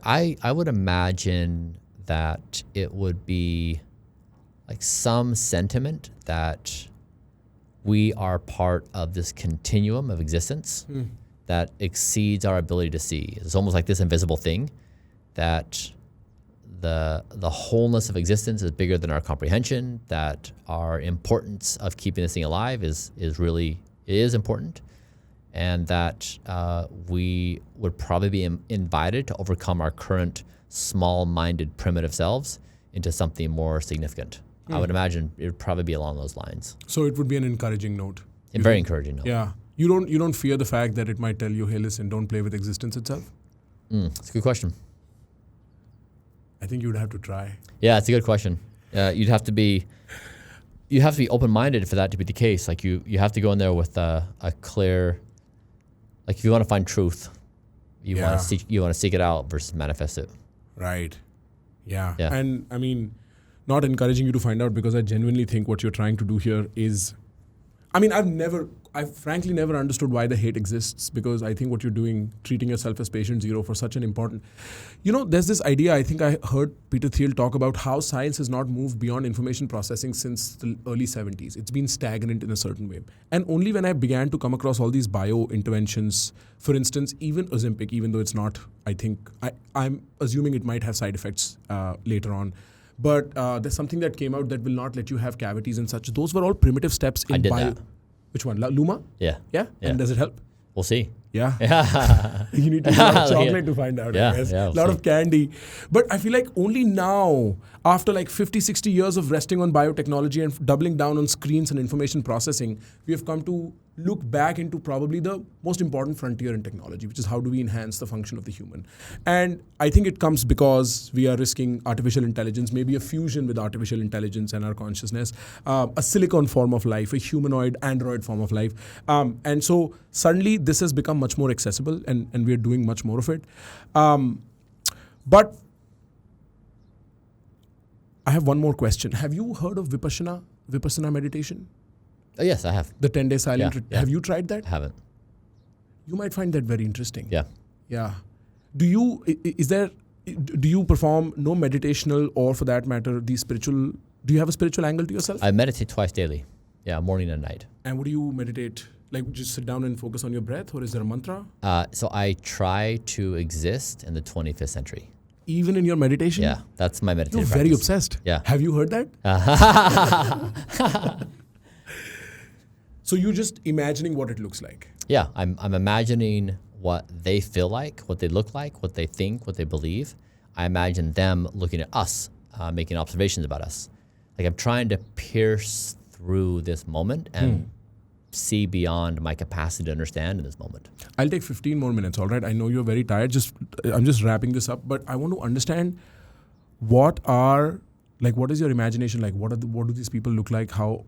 I would imagine that it would be like some sentiment that we are part of this continuum of existence that exceeds our ability to see. It's almost like this invisible thing that the wholeness of existence is bigger than our comprehension, that our importance of keeping this thing alive is important, and that we would probably be invited to overcome our current small-minded primitive selves into something more significant. I would imagine it would probably be along those lines. So it would be an encouraging note. A very encouraging note. Yeah. You don't fear the fact that it might tell you, hey, listen, don't play with existence itself? It's a good question. I think you would have to try. Yeah, it's a good question. You'd have to be open-minded for that to be the case. Like you have to go in there with a clear, like if you want to find truth, you want to seek it out versus manifest it. Right. Yeah. Yeah. And I mean, not encouraging you to find out, because I genuinely think what you're trying to do here is, I mean, I've frankly never understood why the hate exists, because I think what you're doing, treating yourself as patient zero for such an important, there's this idea, I think I heard Peter Thiel talk about how science has not moved beyond information processing since the early 70s. It's been stagnant in a certain way. And only when I began to come across all these bio interventions, for instance, even Ozempic, even though it's not, I think, I'm assuming it might have side effects later on. But there's something that came out that will not let you have cavities and such. Those were all primitive steps in I did bio. that. Which one? Luma? Yeah. Yeah? And does it help? We'll see. Yeah. Yeah. You need to eat a lot of chocolate to find out, Yeah, I guess. yeah, A we'll lot see. of candy. But I feel like only now, after like 50, 60 years of resting on biotechnology and doubling down on screens and information processing, we have come to look back into probably the most important frontier in technology, which is how do we enhance the function of the human. And I think it comes because we are risking artificial intelligence, maybe a fusion with artificial intelligence and our consciousness, a silicon form of life, a humanoid, android form of life. And so suddenly this has become much more accessible, and we're doing much more of it. But I have one more question. Have you heard of Vipassana meditation? Oh, yes, I have. The 10-day silent. Yeah. Have you tried that? Haven't. You might find that very interesting. Yeah. Yeah. Do you perform no meditational, or for that matter, do you have a spiritual angle to yourself? I meditate twice daily. Yeah, morning and night. And what do you meditate? Like just sit down and focus on your breath, or is there a mantra? So I try to exist in the 25th century. Even in your meditation? Yeah, that's my meditation. You're very obsessed. Yeah. Have you heard that? So you're just imagining what it looks like. Yeah, I'm imagining what they feel like, what they look like, what they think, what they believe. I imagine them looking at us, making observations about us. Like I'm trying to pierce through this moment and see beyond my capacity to understand in this moment. I'll take 15 more minutes, all right? I know you're very tired. I'm just wrapping this up, but I want to understand, what are Like, what is your imagination like? What do these people look like? How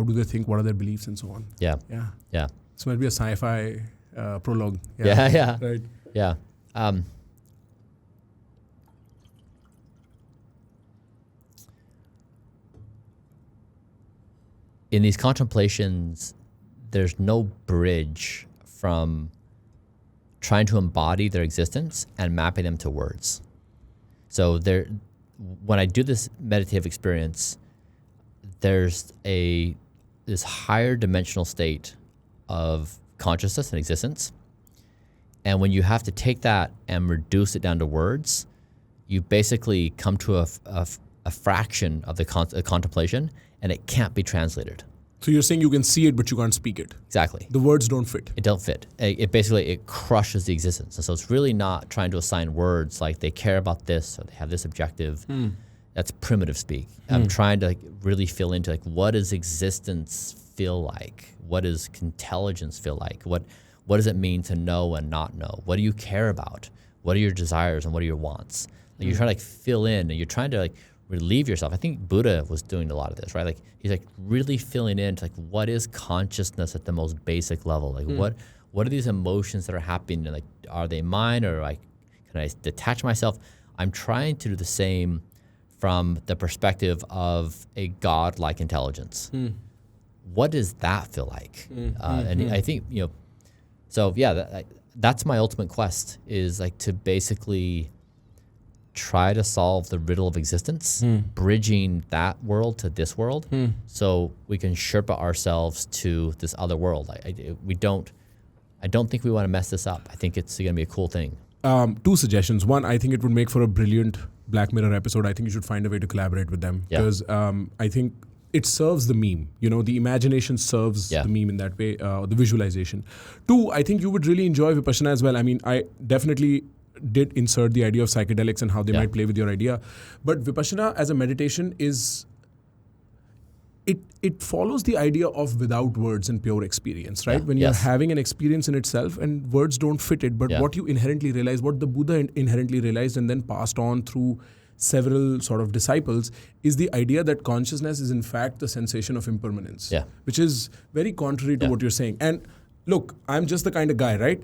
do they think? What are their beliefs and so on? Yeah. Yeah. Yeah. This might be a sci-fi prologue. Yeah. Right. Yeah. In these contemplations, there's no bridge from trying to embody their existence and mapping them to words. So when I do this meditative experience, there's this higher dimensional state of consciousness and existence. And when you have to take that and reduce it down to words, you basically come to a fraction of the contemplation, and it can't be translated. So you're saying you can see it, but you can't speak it. Exactly. The words don't fit. It don't fit. It basically crushes the existence. And so it's really not trying to assign words like they care about this or they have this objective. That's primitive speak. I'm trying to really feel into what does existence feel like? What does intelligence feel like? What does it mean to know and not know? What do you care about? What are your desires and what are your wants? Like you're trying to fill in and you're trying to relieve yourself. I think Buddha was doing a lot of this, right? He's really filling into what is consciousness at the most basic level? What are these emotions that are happening? And are they mine or can I detach myself? I'm trying to do the same from the perspective of a godlike intelligence. What does that feel like? I think, so yeah, that's my ultimate quest is to basically try to solve the riddle of existence, bridging that world to this world, so we can Sherpa ourselves to this other world. I don't think we want to mess this up. I think it's going to be a cool thing. Two suggestions. One, I think it would make for a brilliant Black Mirror episode. I think you should find a way to collaborate with them because I think it serves the meme. The imagination serves the meme in that way, the visualization. Two, I think you would really enjoy Vipassana as well. I mean, I definitely did insert the idea of psychedelics and how they might play with your idea. But Vipassana as a meditation it follows the idea of without words and pure experience, right? When you're having an experience in itself and words don't fit it, but what you inherently realize, what the Buddha inherently realized and then passed on through several sort of disciples is the idea that consciousness is in fact the sensation of impermanence, which is very contrary to what you're saying. And look, I'm just the kind of guy, right?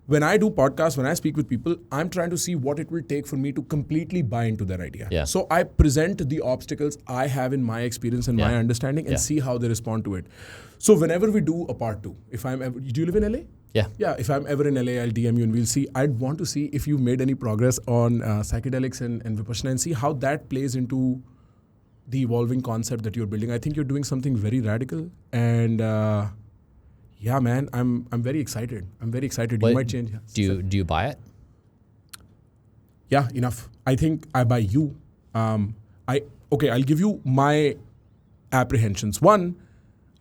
When I do podcasts, when I speak with people, I'm trying to see what it will take for me to completely buy into their idea. So I present the obstacles I have in my experience and my understanding and see how they respond to it. So whenever we do a part 2, do you live in LA? Yeah, if I'm ever in LA, I'll DM you and we'll see. I'd want to see if you've made any progress on psychedelics and Vipassana and see how that plays into the evolving concept that you're building. I think you're doing something very radical and yeah, man, I'm very excited. You might change. Do you buy it? Yeah, enough. I think I buy you. I'll give you my apprehensions. One,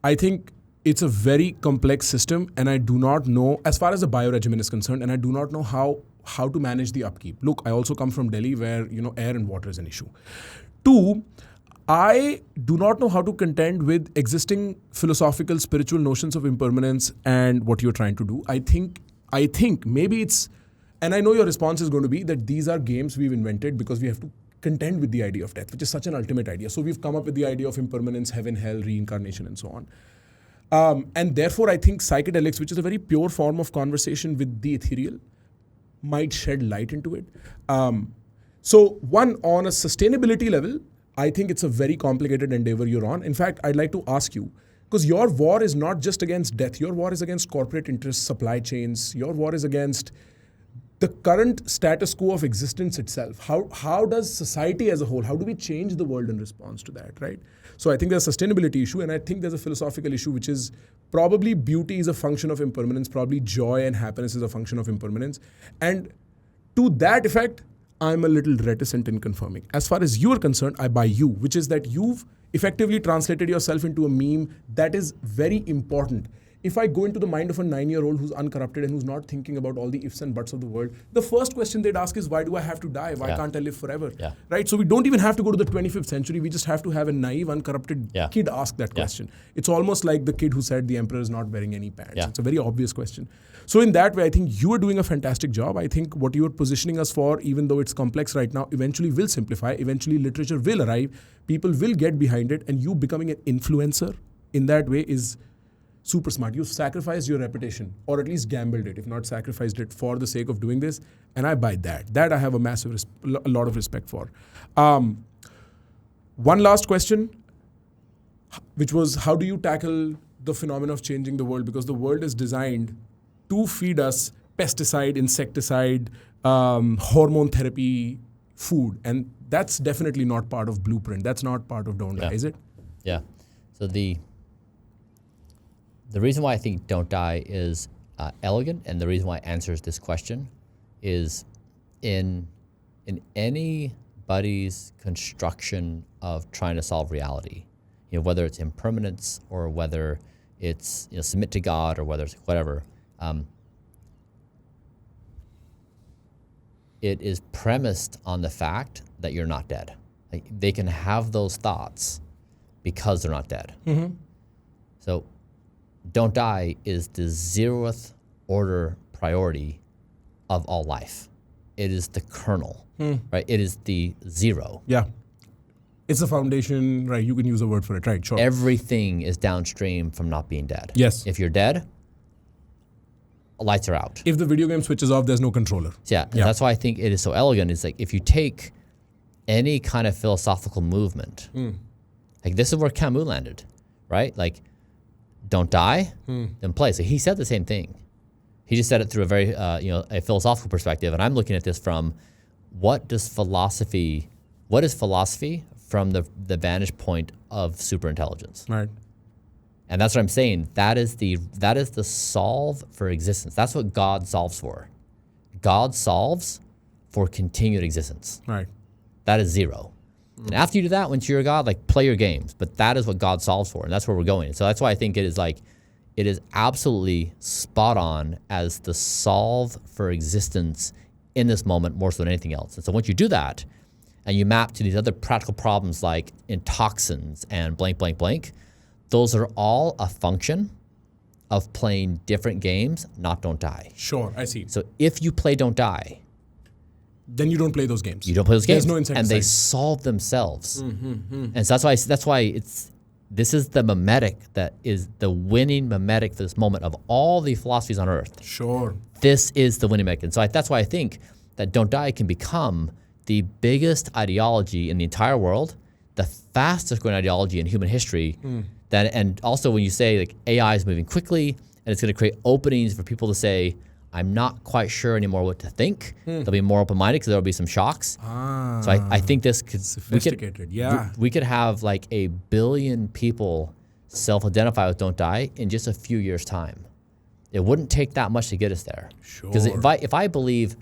I think it's a very complex system and I do not know, as far as the bioregimen is concerned, and I do not know how to manage the upkeep. Look, I also come from Delhi where, air and water is an issue. Two, I do not know how to contend with existing philosophical, spiritual notions of impermanence and what you're trying to do. I think maybe it's, and I know your response is going to be that these are games we've invented because we have to contend with the idea of death, which is such an ultimate idea. So we've come up with the idea of impermanence, heaven, hell, reincarnation, and so on. And therefore, I think psychedelics, which is a very pure form of conversation with the ethereal, might shed light into it. So one, on a sustainability level, I think it's a very complicated endeavor you're on. In fact, I'd like to ask you, because your war is not just against death. Your war is against corporate interests, supply chains. Your war is against the current status quo of existence itself. How does society as a whole, how do we change the world in response to that, right? So I think there's a sustainability issue, and I think there's a philosophical issue, which is probably beauty is a function of impermanence, probably joy and happiness is a function of impermanence. And to that effect, I'm a little reticent in confirming. As far as you are concerned, I buy you, which is that you've effectively translated yourself into a meme that is very important. if I go into the mind of a 9-year-old who's uncorrupted and who's not thinking about all the ifs and buts of the world, the first question they'd ask is, why do I have to die? Why can't I live forever? Right? So we don't even have to go to the 25th century. We just have to have a naive, uncorrupted kid ask that question. It's almost like the kid who said the emperor is not wearing any pants. It's a very obvious question. So in that way, I think you are doing a fantastic job. I think what you are positioning us for, even though it's complex right now, eventually will simplify. Eventually literature will arrive. People will get behind it. And you becoming an influencer in that way is super smart. You've sacrificed your reputation, or at least gambled it, if not sacrificed it, for the sake of doing this. And I buy that. That I have a lot of respect for. One last question, which was, how do you tackle the phenomenon of changing the world? Because the world is designed to feed us pesticide, insecticide, hormone therapy, food. And that's definitely not part of Blueprint. That's not part of Don't Die, is it? Yeah. So the reason why I think Don't Die is elegant, and the reason why it answers this question is in anybody's construction of trying to solve reality, whether it's impermanence or whether it's submit to God or whether it's whatever, it is premised on the fact that you're not dead. Like, they can have those thoughts because they're not dead. Mm-hmm. So Don't Die is the 0th order priority of all life. It is the kernel, right? It is the 0. Yeah. It's the foundation, right? You can use a word for it, right? Sure. Everything is downstream from not being dead. Yes. If you're dead, lights are out. If the video game switches off, there's no controller. Yeah. And that's why I think it is so elegant. It's like, if you take any kind of philosophical movement, like this is where Camus landed, right? Like, don't die, then play. So he said the same thing. He just said it through a very, a philosophical perspective. And I'm looking at this from what is philosophy from the vantage point of superintelligence. Right. And that's what I'm saying. That is the solve for existence. That's what God solves for. God solves for continued existence. Right. That is 0. And after you do that, once you're a God, like, play your games. But that is what God solves for, and that's where we're going. So that's why I think it is absolutely spot on as the solve for existence in this moment, more so than anything else. And so once you do that, and you map to these other practical problems like in toxins and blank, blank, blank, those are all a function of playing different games, not Don't Die. Sure, I see. So if you play Don't Die, then you don't play those games. You don't play those games. There's no insecticide. And they solve themselves. And so that's why this is the mimetic that is the winning mimetic for this moment of all the philosophies on earth. Sure. This is the winning mimetic. And so that's why I think that Don't Die can become the biggest ideology in the entire world, the fastest growing ideology in human history. And also when you say, like, AI is moving quickly and it's going to create openings for people to say, I'm not quite sure anymore what to think. They'll be more open-minded because there'll be some shocks. So I think this could... Sophisticated, we could have like 1 billion people self-identify with Don't Die in just a few years' time. It wouldn't take that much to get us there. Sure. Because if I believe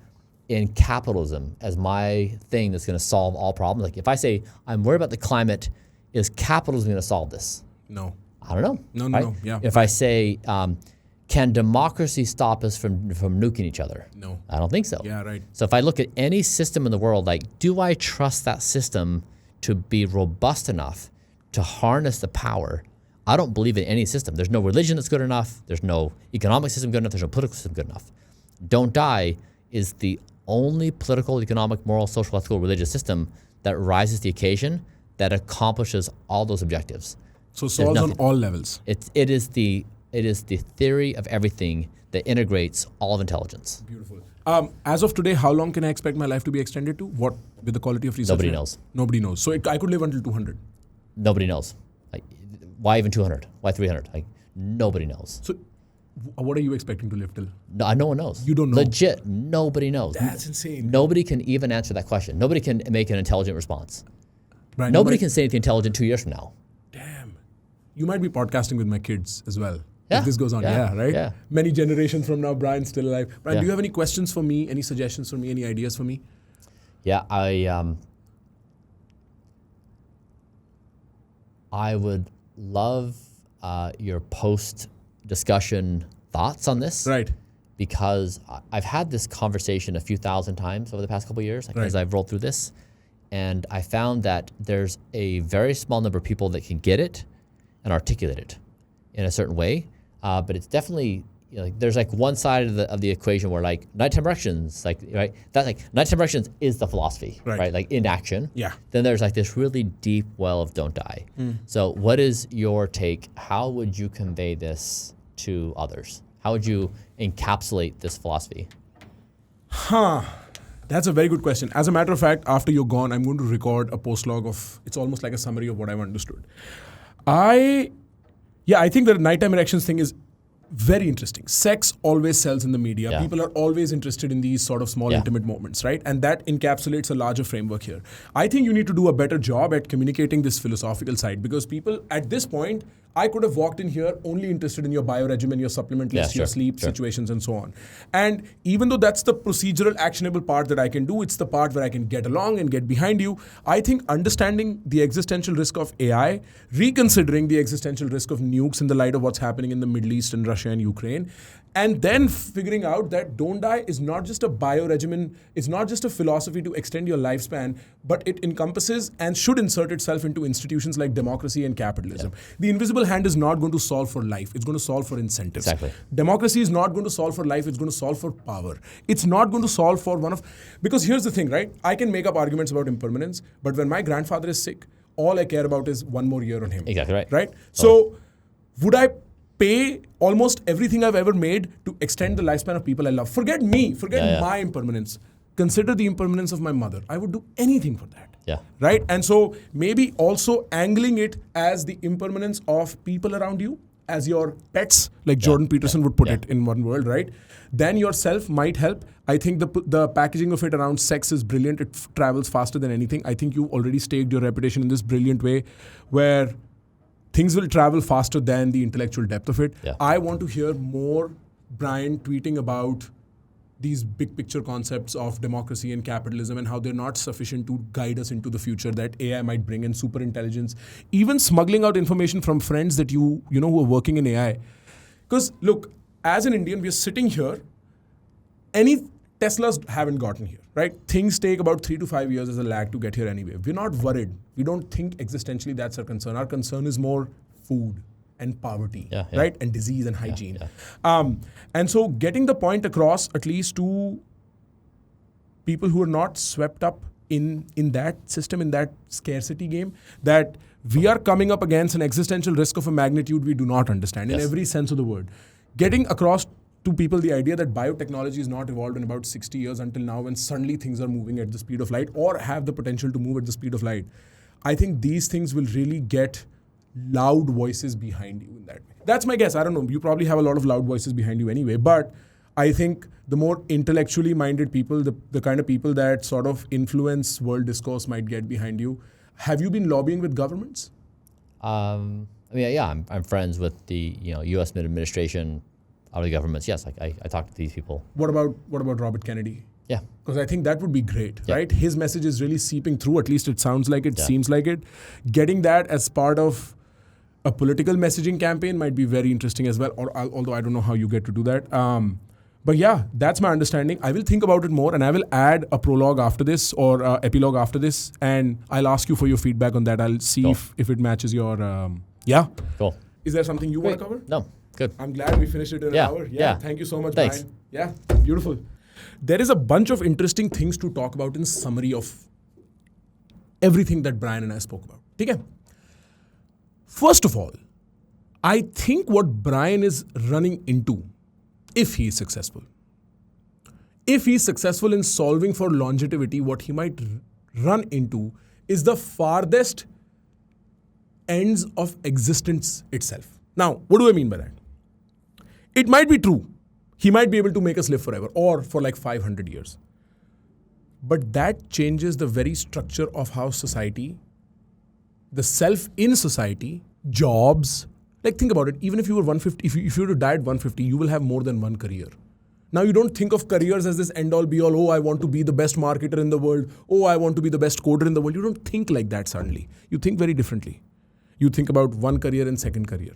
in capitalism as my thing that's going to solve all problems, like if I say I'm worried about the climate, is capitalism going to solve this? No. I don't know. No, right? no. Yeah. If I say, can democracy stop us from nuking each other? No. I don't think so. Yeah, right. So if I look at any system in the world, like, do I trust that system to be robust enough to harness the power? I don't believe in any system. There's no religion that's good enough. There's no economic system good enough. There's no political system good enough. Don't Die is the only political, economic, moral, social, ethical, religious system that rises to the occasion, that accomplishes all those objectives. So solves on all levels. It is the theory of everything that integrates all of intelligence. Beautiful. As of today, how long can I expect my life to be extended to? What with the quality of research? Nobody knows. Nobody knows. So I could live until 200. Nobody knows. Like, why even 200? Why 300? Like, nobody knows. So what are you expecting to live till? No one knows. You don't know? Legit, nobody knows. That's insane. Nobody can even answer that question. Nobody can make an intelligent response. Brian, Nobody can say anything intelligent 2 years from now. Damn. You might be podcasting with my kids as well. Yeah. If this goes on. Yeah, right? Yeah. Many generations from now, Brian's still alive. Brian, do you have any questions for me? Any suggestions for me? Any ideas for me? Yeah, I would love your post discussion thoughts on this. Right. Because I've had this conversation a few thousand times over the past couple of years as I've rolled through this. And I found that there's a very small number of people that can get it and articulate it in a certain way. But it's definitely, there's like one side of the equation where like nighttime erections, nighttime erections is the philosophy, right? Like in action. Yeah. Then there's like this really deep well of don't die. So what is your take? How would you convey this to others? How would you encapsulate this philosophy? That's a very good question. As a matter of fact, after you're gone, I'm going to record a post-log it's almost like a summary of what I've understood. I think the nighttime erections thing is very interesting. Sex always sells in the media. Yeah. People are always interested in these sort of small, intimate moments, right? And that encapsulates a larger framework here. I think you need to do a better job at communicating this philosophical side, because people at this point, I could have walked in here only interested in your bio regimen, your supplement list, your sleep situations, and so on. And even though that's the procedural, actionable part that I can do, it's the part where I can get along and get behind you. I think understanding the existential risk of AI, reconsidering the existential risk of nukes in the light of what's happening in the Middle East and Russia and Ukraine, and then figuring out that don't die is not just a bio regimen, it's not just a philosophy to extend your lifespan, but it encompasses and should insert itself into institutions like democracy and capitalism. The invisible hand is not going to solve for life, it's going to solve for incentives. Exactly. Democracy is not going to solve for life, it's going to solve for power. It's not going to solve for because here's the thing, right? I can make up arguments about impermanence, but when my grandfather is sick, all I care about is one more year on him. Exactly right. Right? So would I pay almost everything I've ever made to extend the lifespan of people I love? Forget me, forget my impermanence. Consider the impermanence of my mother. I would do anything for that. Yeah. Right? And so maybe also angling it as the impermanence of people around you, as your pets, like Jordan Peterson would put it in one world, right? Then yourself might help. I think the packaging of it around sex is brilliant. It travels faster than anything. I think you already staked your reputation in this brilliant way where things will travel faster than the intellectual depth of it. Yeah. I want to hear more Bryan tweeting about these big picture concepts of democracy and capitalism and how they're not sufficient to guide us into the future that AI might bring, and super intelligence, even smuggling out information from friends that you know who are working in AI. Because look, as an Indian, we're sitting here, any Teslas haven't gotten here, right? Things take about 3 to 5 years as a lag to get here anyway. We're not worried. We don't think existentially that's our concern. Our concern is more food and poverty, right? And disease and hygiene. And so getting the point across, at least to people who are not swept up in that system, in that scarcity game, that we are coming up against an existential risk of a magnitude we do not understand in every sense of the word. Getting across to people the idea that biotechnology is not evolved in about 60 years until now, when suddenly things are moving at the speed of light or have the potential to move at the speed of light. I think these things will really get loud voices behind you in that way. That's my guess. I don't know. You probably have a lot of loud voices behind you anyway, but I think the more intellectually minded people, the kind of people that sort of influence world discourse might get behind you. Have you been lobbying with governments? I'm friends with the U.S. administration, other governments. Yes, I talk to these people. What about Robert Kennedy? Yeah. Because I think that would be great, right? His message is really seeping through. At least it sounds like it, seems like it. Getting that as part of a political messaging campaign might be very interesting as well, although I don't know how you get to do that. But yeah, that's my understanding. I will think about it more, and I will add a prologue after this or epilogue after this, and I'll ask you for your feedback on that. I'll see if it matches your... Cool. Is there something you want to cover? No. Good. I'm glad we finished it in an hour. Yeah. Thank you so much, Thanks. Bryan. Yeah, beautiful. There is a bunch of interesting things to talk about in summary of everything that Bryan and I spoke about. Okay? First of all, I think what Bryan is running into, if he is successful in solving for longevity, what he might run into is the farthest ends of existence itself. Now, what do I mean by that? It might be true. He might be able to make us live forever or for like 500 years. But that changes the very structure of how society, the self in society, jobs, like think about it. Even if you were 150, if you were to die at 150, you will have more than one career. Now you don't think of careers as this end all be all. Oh, I want to be the best marketer in the world. Oh, I want to be the best coder in the world. You don't think like that suddenly. You think very differently. You think about one career and second career.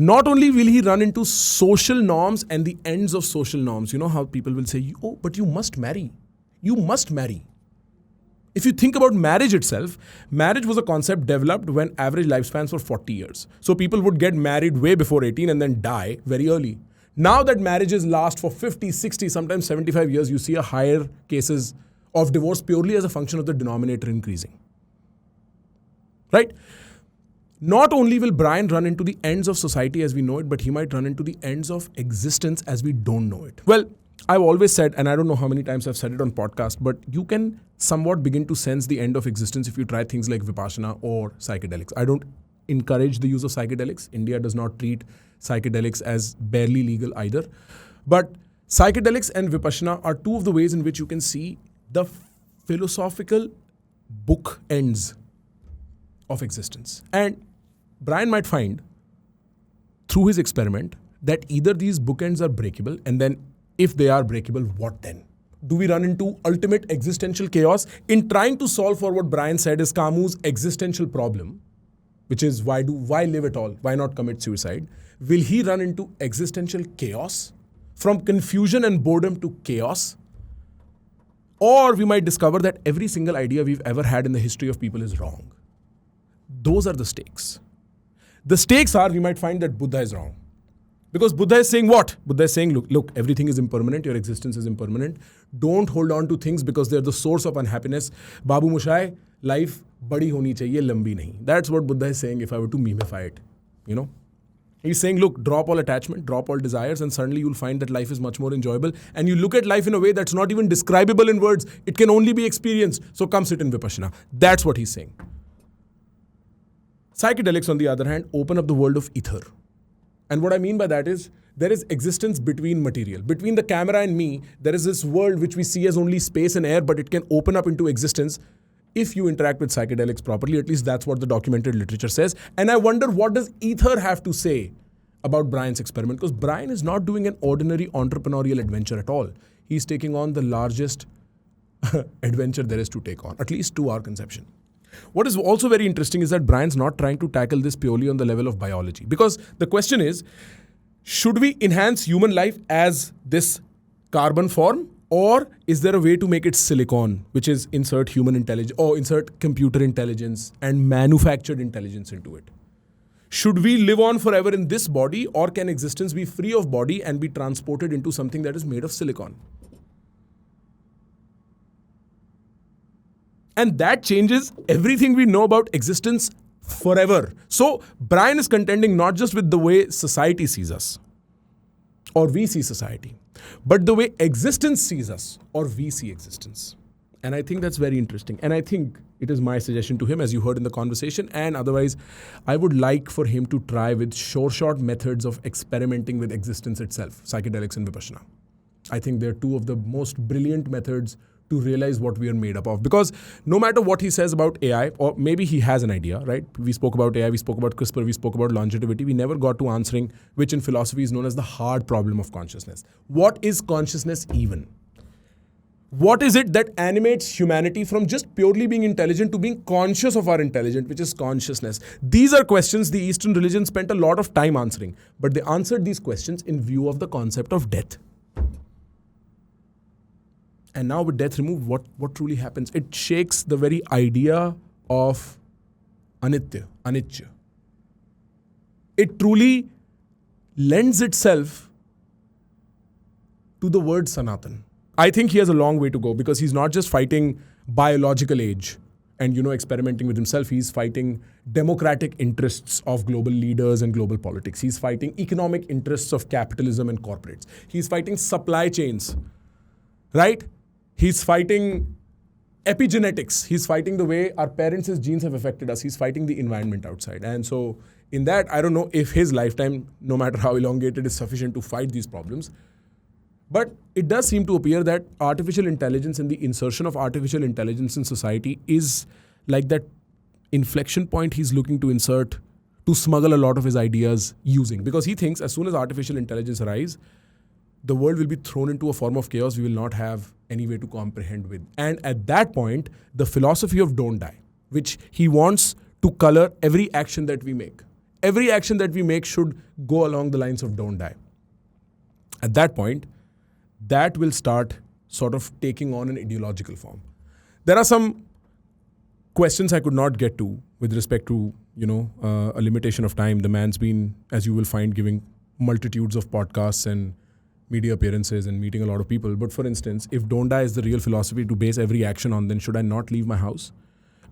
Not only will he run into social norms and the ends of social norms. You know how people will say, oh, but you must marry. You must marry. If you think about marriage itself, marriage was a concept developed when average lifespans were 40 years. So people would get married way before 18 and then die very early. Now that marriages last for 50, 60, sometimes 75 years, you see a higher cases of divorce purely as a function of the denominator increasing. Right? Not only will Bryan run into the ends of society as we know it, but he might run into the ends of existence as we don't know it. Well, I've always said, and I don't know how many times I've said it on podcast, but you can somewhat begin to sense the end of existence if you try things like Vipassana or psychedelics. I don't encourage the use of psychedelics. India does not treat psychedelics as barely legal either. But psychedelics and Vipassana are two of the ways in which you can see the philosophical bookends of existence. And Bryan might find through his experiment that either these bookends are breakable, and then if they are breakable, what then? Do we run into ultimate existential chaos in trying to solve for what Bryan said is Camus' existential problem, which is why live at all? Why not commit suicide? Will he run into existential chaos? From confusion and boredom to chaos? Or we might discover that every single idea we've ever had in the history of people is wrong. Those are the stakes. The stakes are we might find that Buddha is wrong. Because Buddha is saying what? Buddha is saying, look, everything is impermanent, your existence is impermanent. Don't hold on to things because they're the source of unhappiness. Babu Mushai, life badi honi chahiye, lambi nahi. That's what Buddha is saying if I were to memify it. You know? He's saying, look, drop all attachment, drop all desires, and suddenly you'll find that life is much more enjoyable. And you look at life in a way that's not even describable in words. It can only be experienced. So come sit in Vipassana. That's what he's saying. Psychedelics, on the other hand, open up the world of ether. And what I mean by that is, there is existence between material. Between the camera and me, there is this world which we see as only space and air, but it can open up into existence if you interact with psychedelics properly. At least that's what the documented literature says. And I wonder, what does ether have to say about Bryan's experiment? Because Bryan is not doing an ordinary entrepreneurial adventure at all. He's taking on the largest adventure there is to take on, at least to our conception. What is also very interesting is that Bryan's not trying to tackle this purely on the level of biology. Because the question is, should we enhance human life as this carbon form? Or is there a way to make it silicon, which is insert human intelligence or insert computer intelligence and manufactured intelligence into it? Should we live on forever in this body, or can existence be free of body and be transported into something that is made of silicon? And that changes everything we know about existence forever. So Bryan is contending not just with the way society sees us, or we see society, but the way existence sees us, or we see existence. And I think that's very interesting. And I think it is my suggestion to him, as you heard in the conversation, and otherwise, I would like for him to try with short methods of experimenting with existence itself, psychedelics and Vipassana. I think they're two of the most brilliant methods to realize what we are made up of. Because no matter what he says about AI, or maybe he has an idea, right? We spoke about AI, we spoke about CRISPR, we spoke about longevity. We never got to answering, which in philosophy is known as the hard problem of consciousness. What is consciousness even? What is it that animates humanity from just purely being intelligent to being conscious of our intelligence, which is consciousness? These are questions the Eastern religions spent a lot of time answering, but they answered these questions in view of the concept of death. And now with death removed, what truly happens? It shakes the very idea of anitya. It truly lends itself to the word Sanatan. I think he has a long way to go, because he's not just fighting biological age and, experimenting with himself. He's fighting democratic interests of global leaders and global politics. He's fighting economic interests of capitalism and corporates. He's fighting supply chains, right? He's fighting epigenetics. He's fighting the way our parents' genes have affected us. He's fighting the environment outside. And so in that, I don't know if his lifetime, no matter how elongated, is sufficient to fight these problems. But it does seem to appear that artificial intelligence and the insertion of artificial intelligence in society is like that inflection point he's looking to insert to smuggle a lot of his ideas using. Because he thinks as soon as artificial intelligence arrives, the world will be thrown into a form of chaos we will not have any way to comprehend with. And at that point, the philosophy of don't die, which he wants to color every action that we make, every action that we make should go along the lines of don't die. At that point, that will start sort of taking on an ideological form. There are some questions I could not get to with respect to, a limitation of time. The man's been, as you will find, giving multitudes of podcasts and media appearances and meeting a lot of people. But for instance, if don't die is the real philosophy to base every action on, then should I not leave my house?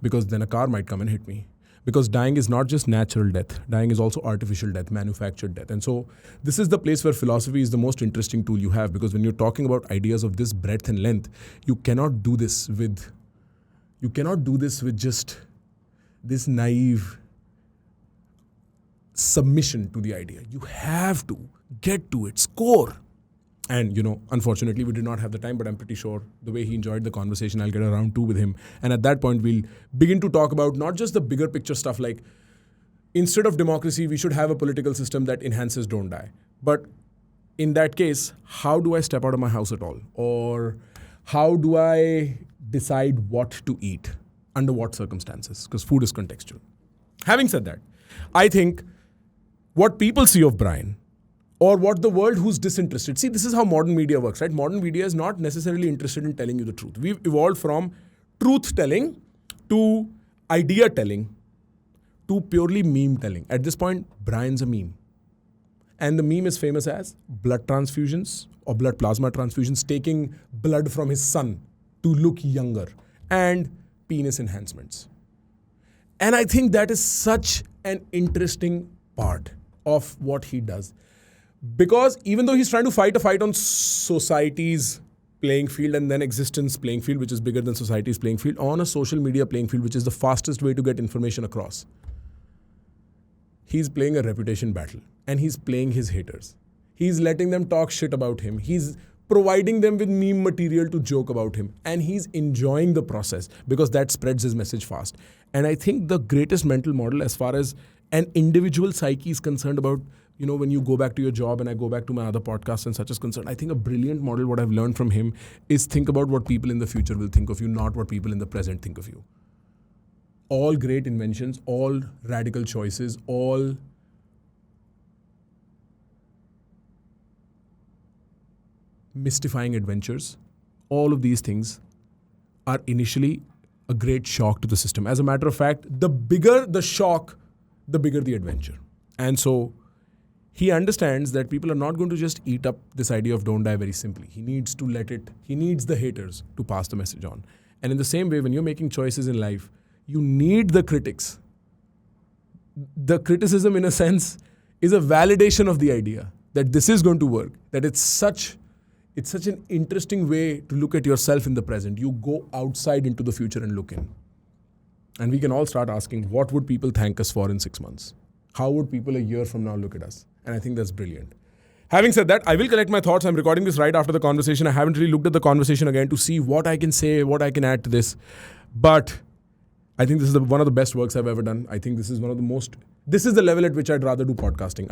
Because then a car might come and hit me. Because dying is not just natural death. Dying is also artificial death, manufactured death. And so this is the place where philosophy is the most interesting tool you have, because when you're talking about ideas of this breadth and length, you cannot do this with just this naive submission to the idea. You have to get to its core. And, unfortunately, we did not have the time, but I'm pretty sure the way he enjoyed the conversation, I'll get a round 2 with him. And at that point, we'll begin to talk about not just the bigger picture stuff like, instead of democracy, we should have a political system that enhances don't die. But in that case, how do I step out of my house at all? Or how do I decide what to eat? Under what circumstances? Because food is contextual. Having said that, I think what people see of Bryan, or what the world who's disinterested. See, this is how modern media works, right? Modern media is not necessarily interested in telling you the truth. We've evolved from truth telling to idea telling to purely meme telling. At this point, Bryan's a meme. And the meme is famous as blood transfusions or blood plasma transfusions, taking blood from his son to look younger, and penis enhancements. And I think that is such an interesting part of what he does. Because even though he's trying to fight a fight on society's playing field and then existence playing field, which is bigger than society's playing field, on a social media playing field, which is the fastest way to get information across, he's playing a reputation battle and he's playing his haters. He's letting them talk shit about him. He's providing them with meme material to joke about him. And he's enjoying the process because that spreads his message fast. And I think the greatest mental model as far as an individual psyche is concerned about, when you go back to your job and I go back to my other podcasts and such is concerned, I think a brilliant model, what I've learned from him, is think about what people in the future will think of you, not what people in the present think of you. All great inventions, all radical choices, all mystifying adventures, all of these things are initially a great shock to the system. As a matter of fact, the bigger the shock, the bigger the adventure. And so he understands that people are not going to just eat up this idea of don't die very simply. He needs the haters to pass the message on. And in the same way, when you're making choices in life, you need the critics. The criticism, in a sense, is a validation of the idea that this is going to work, that it's such an interesting way to look at yourself in the present. You go outside into the future and look in. And we can all start asking, what would people thank us for in 6 months? How would people a year from now look at us? And I think that's brilliant. Having said that, I will collect my thoughts. I'm recording this right after the conversation. I haven't really looked at the conversation again to see what I can say, what I can add to this. But I think this is one of the best works I've ever done. I think this is this is the level at which I'd rather do podcasting.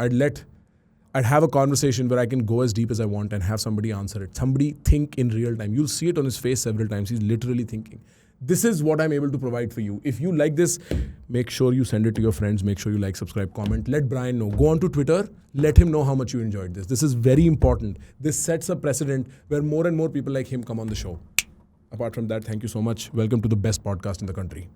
I'd have a conversation where I can go as deep as I want and have somebody answer it. Somebody think in real time. You'll see it on his face several times. He's literally thinking. This is what I'm able to provide for you. If you like this, make sure you send it to your friends. Make sure you like, subscribe, comment. Let Bryan know. Go on to Twitter. Let him know how much you enjoyed this. This is very important. This sets a precedent where more and more people like him come on the show. Apart from that, thank you so much. Welcome to the best podcast in the country.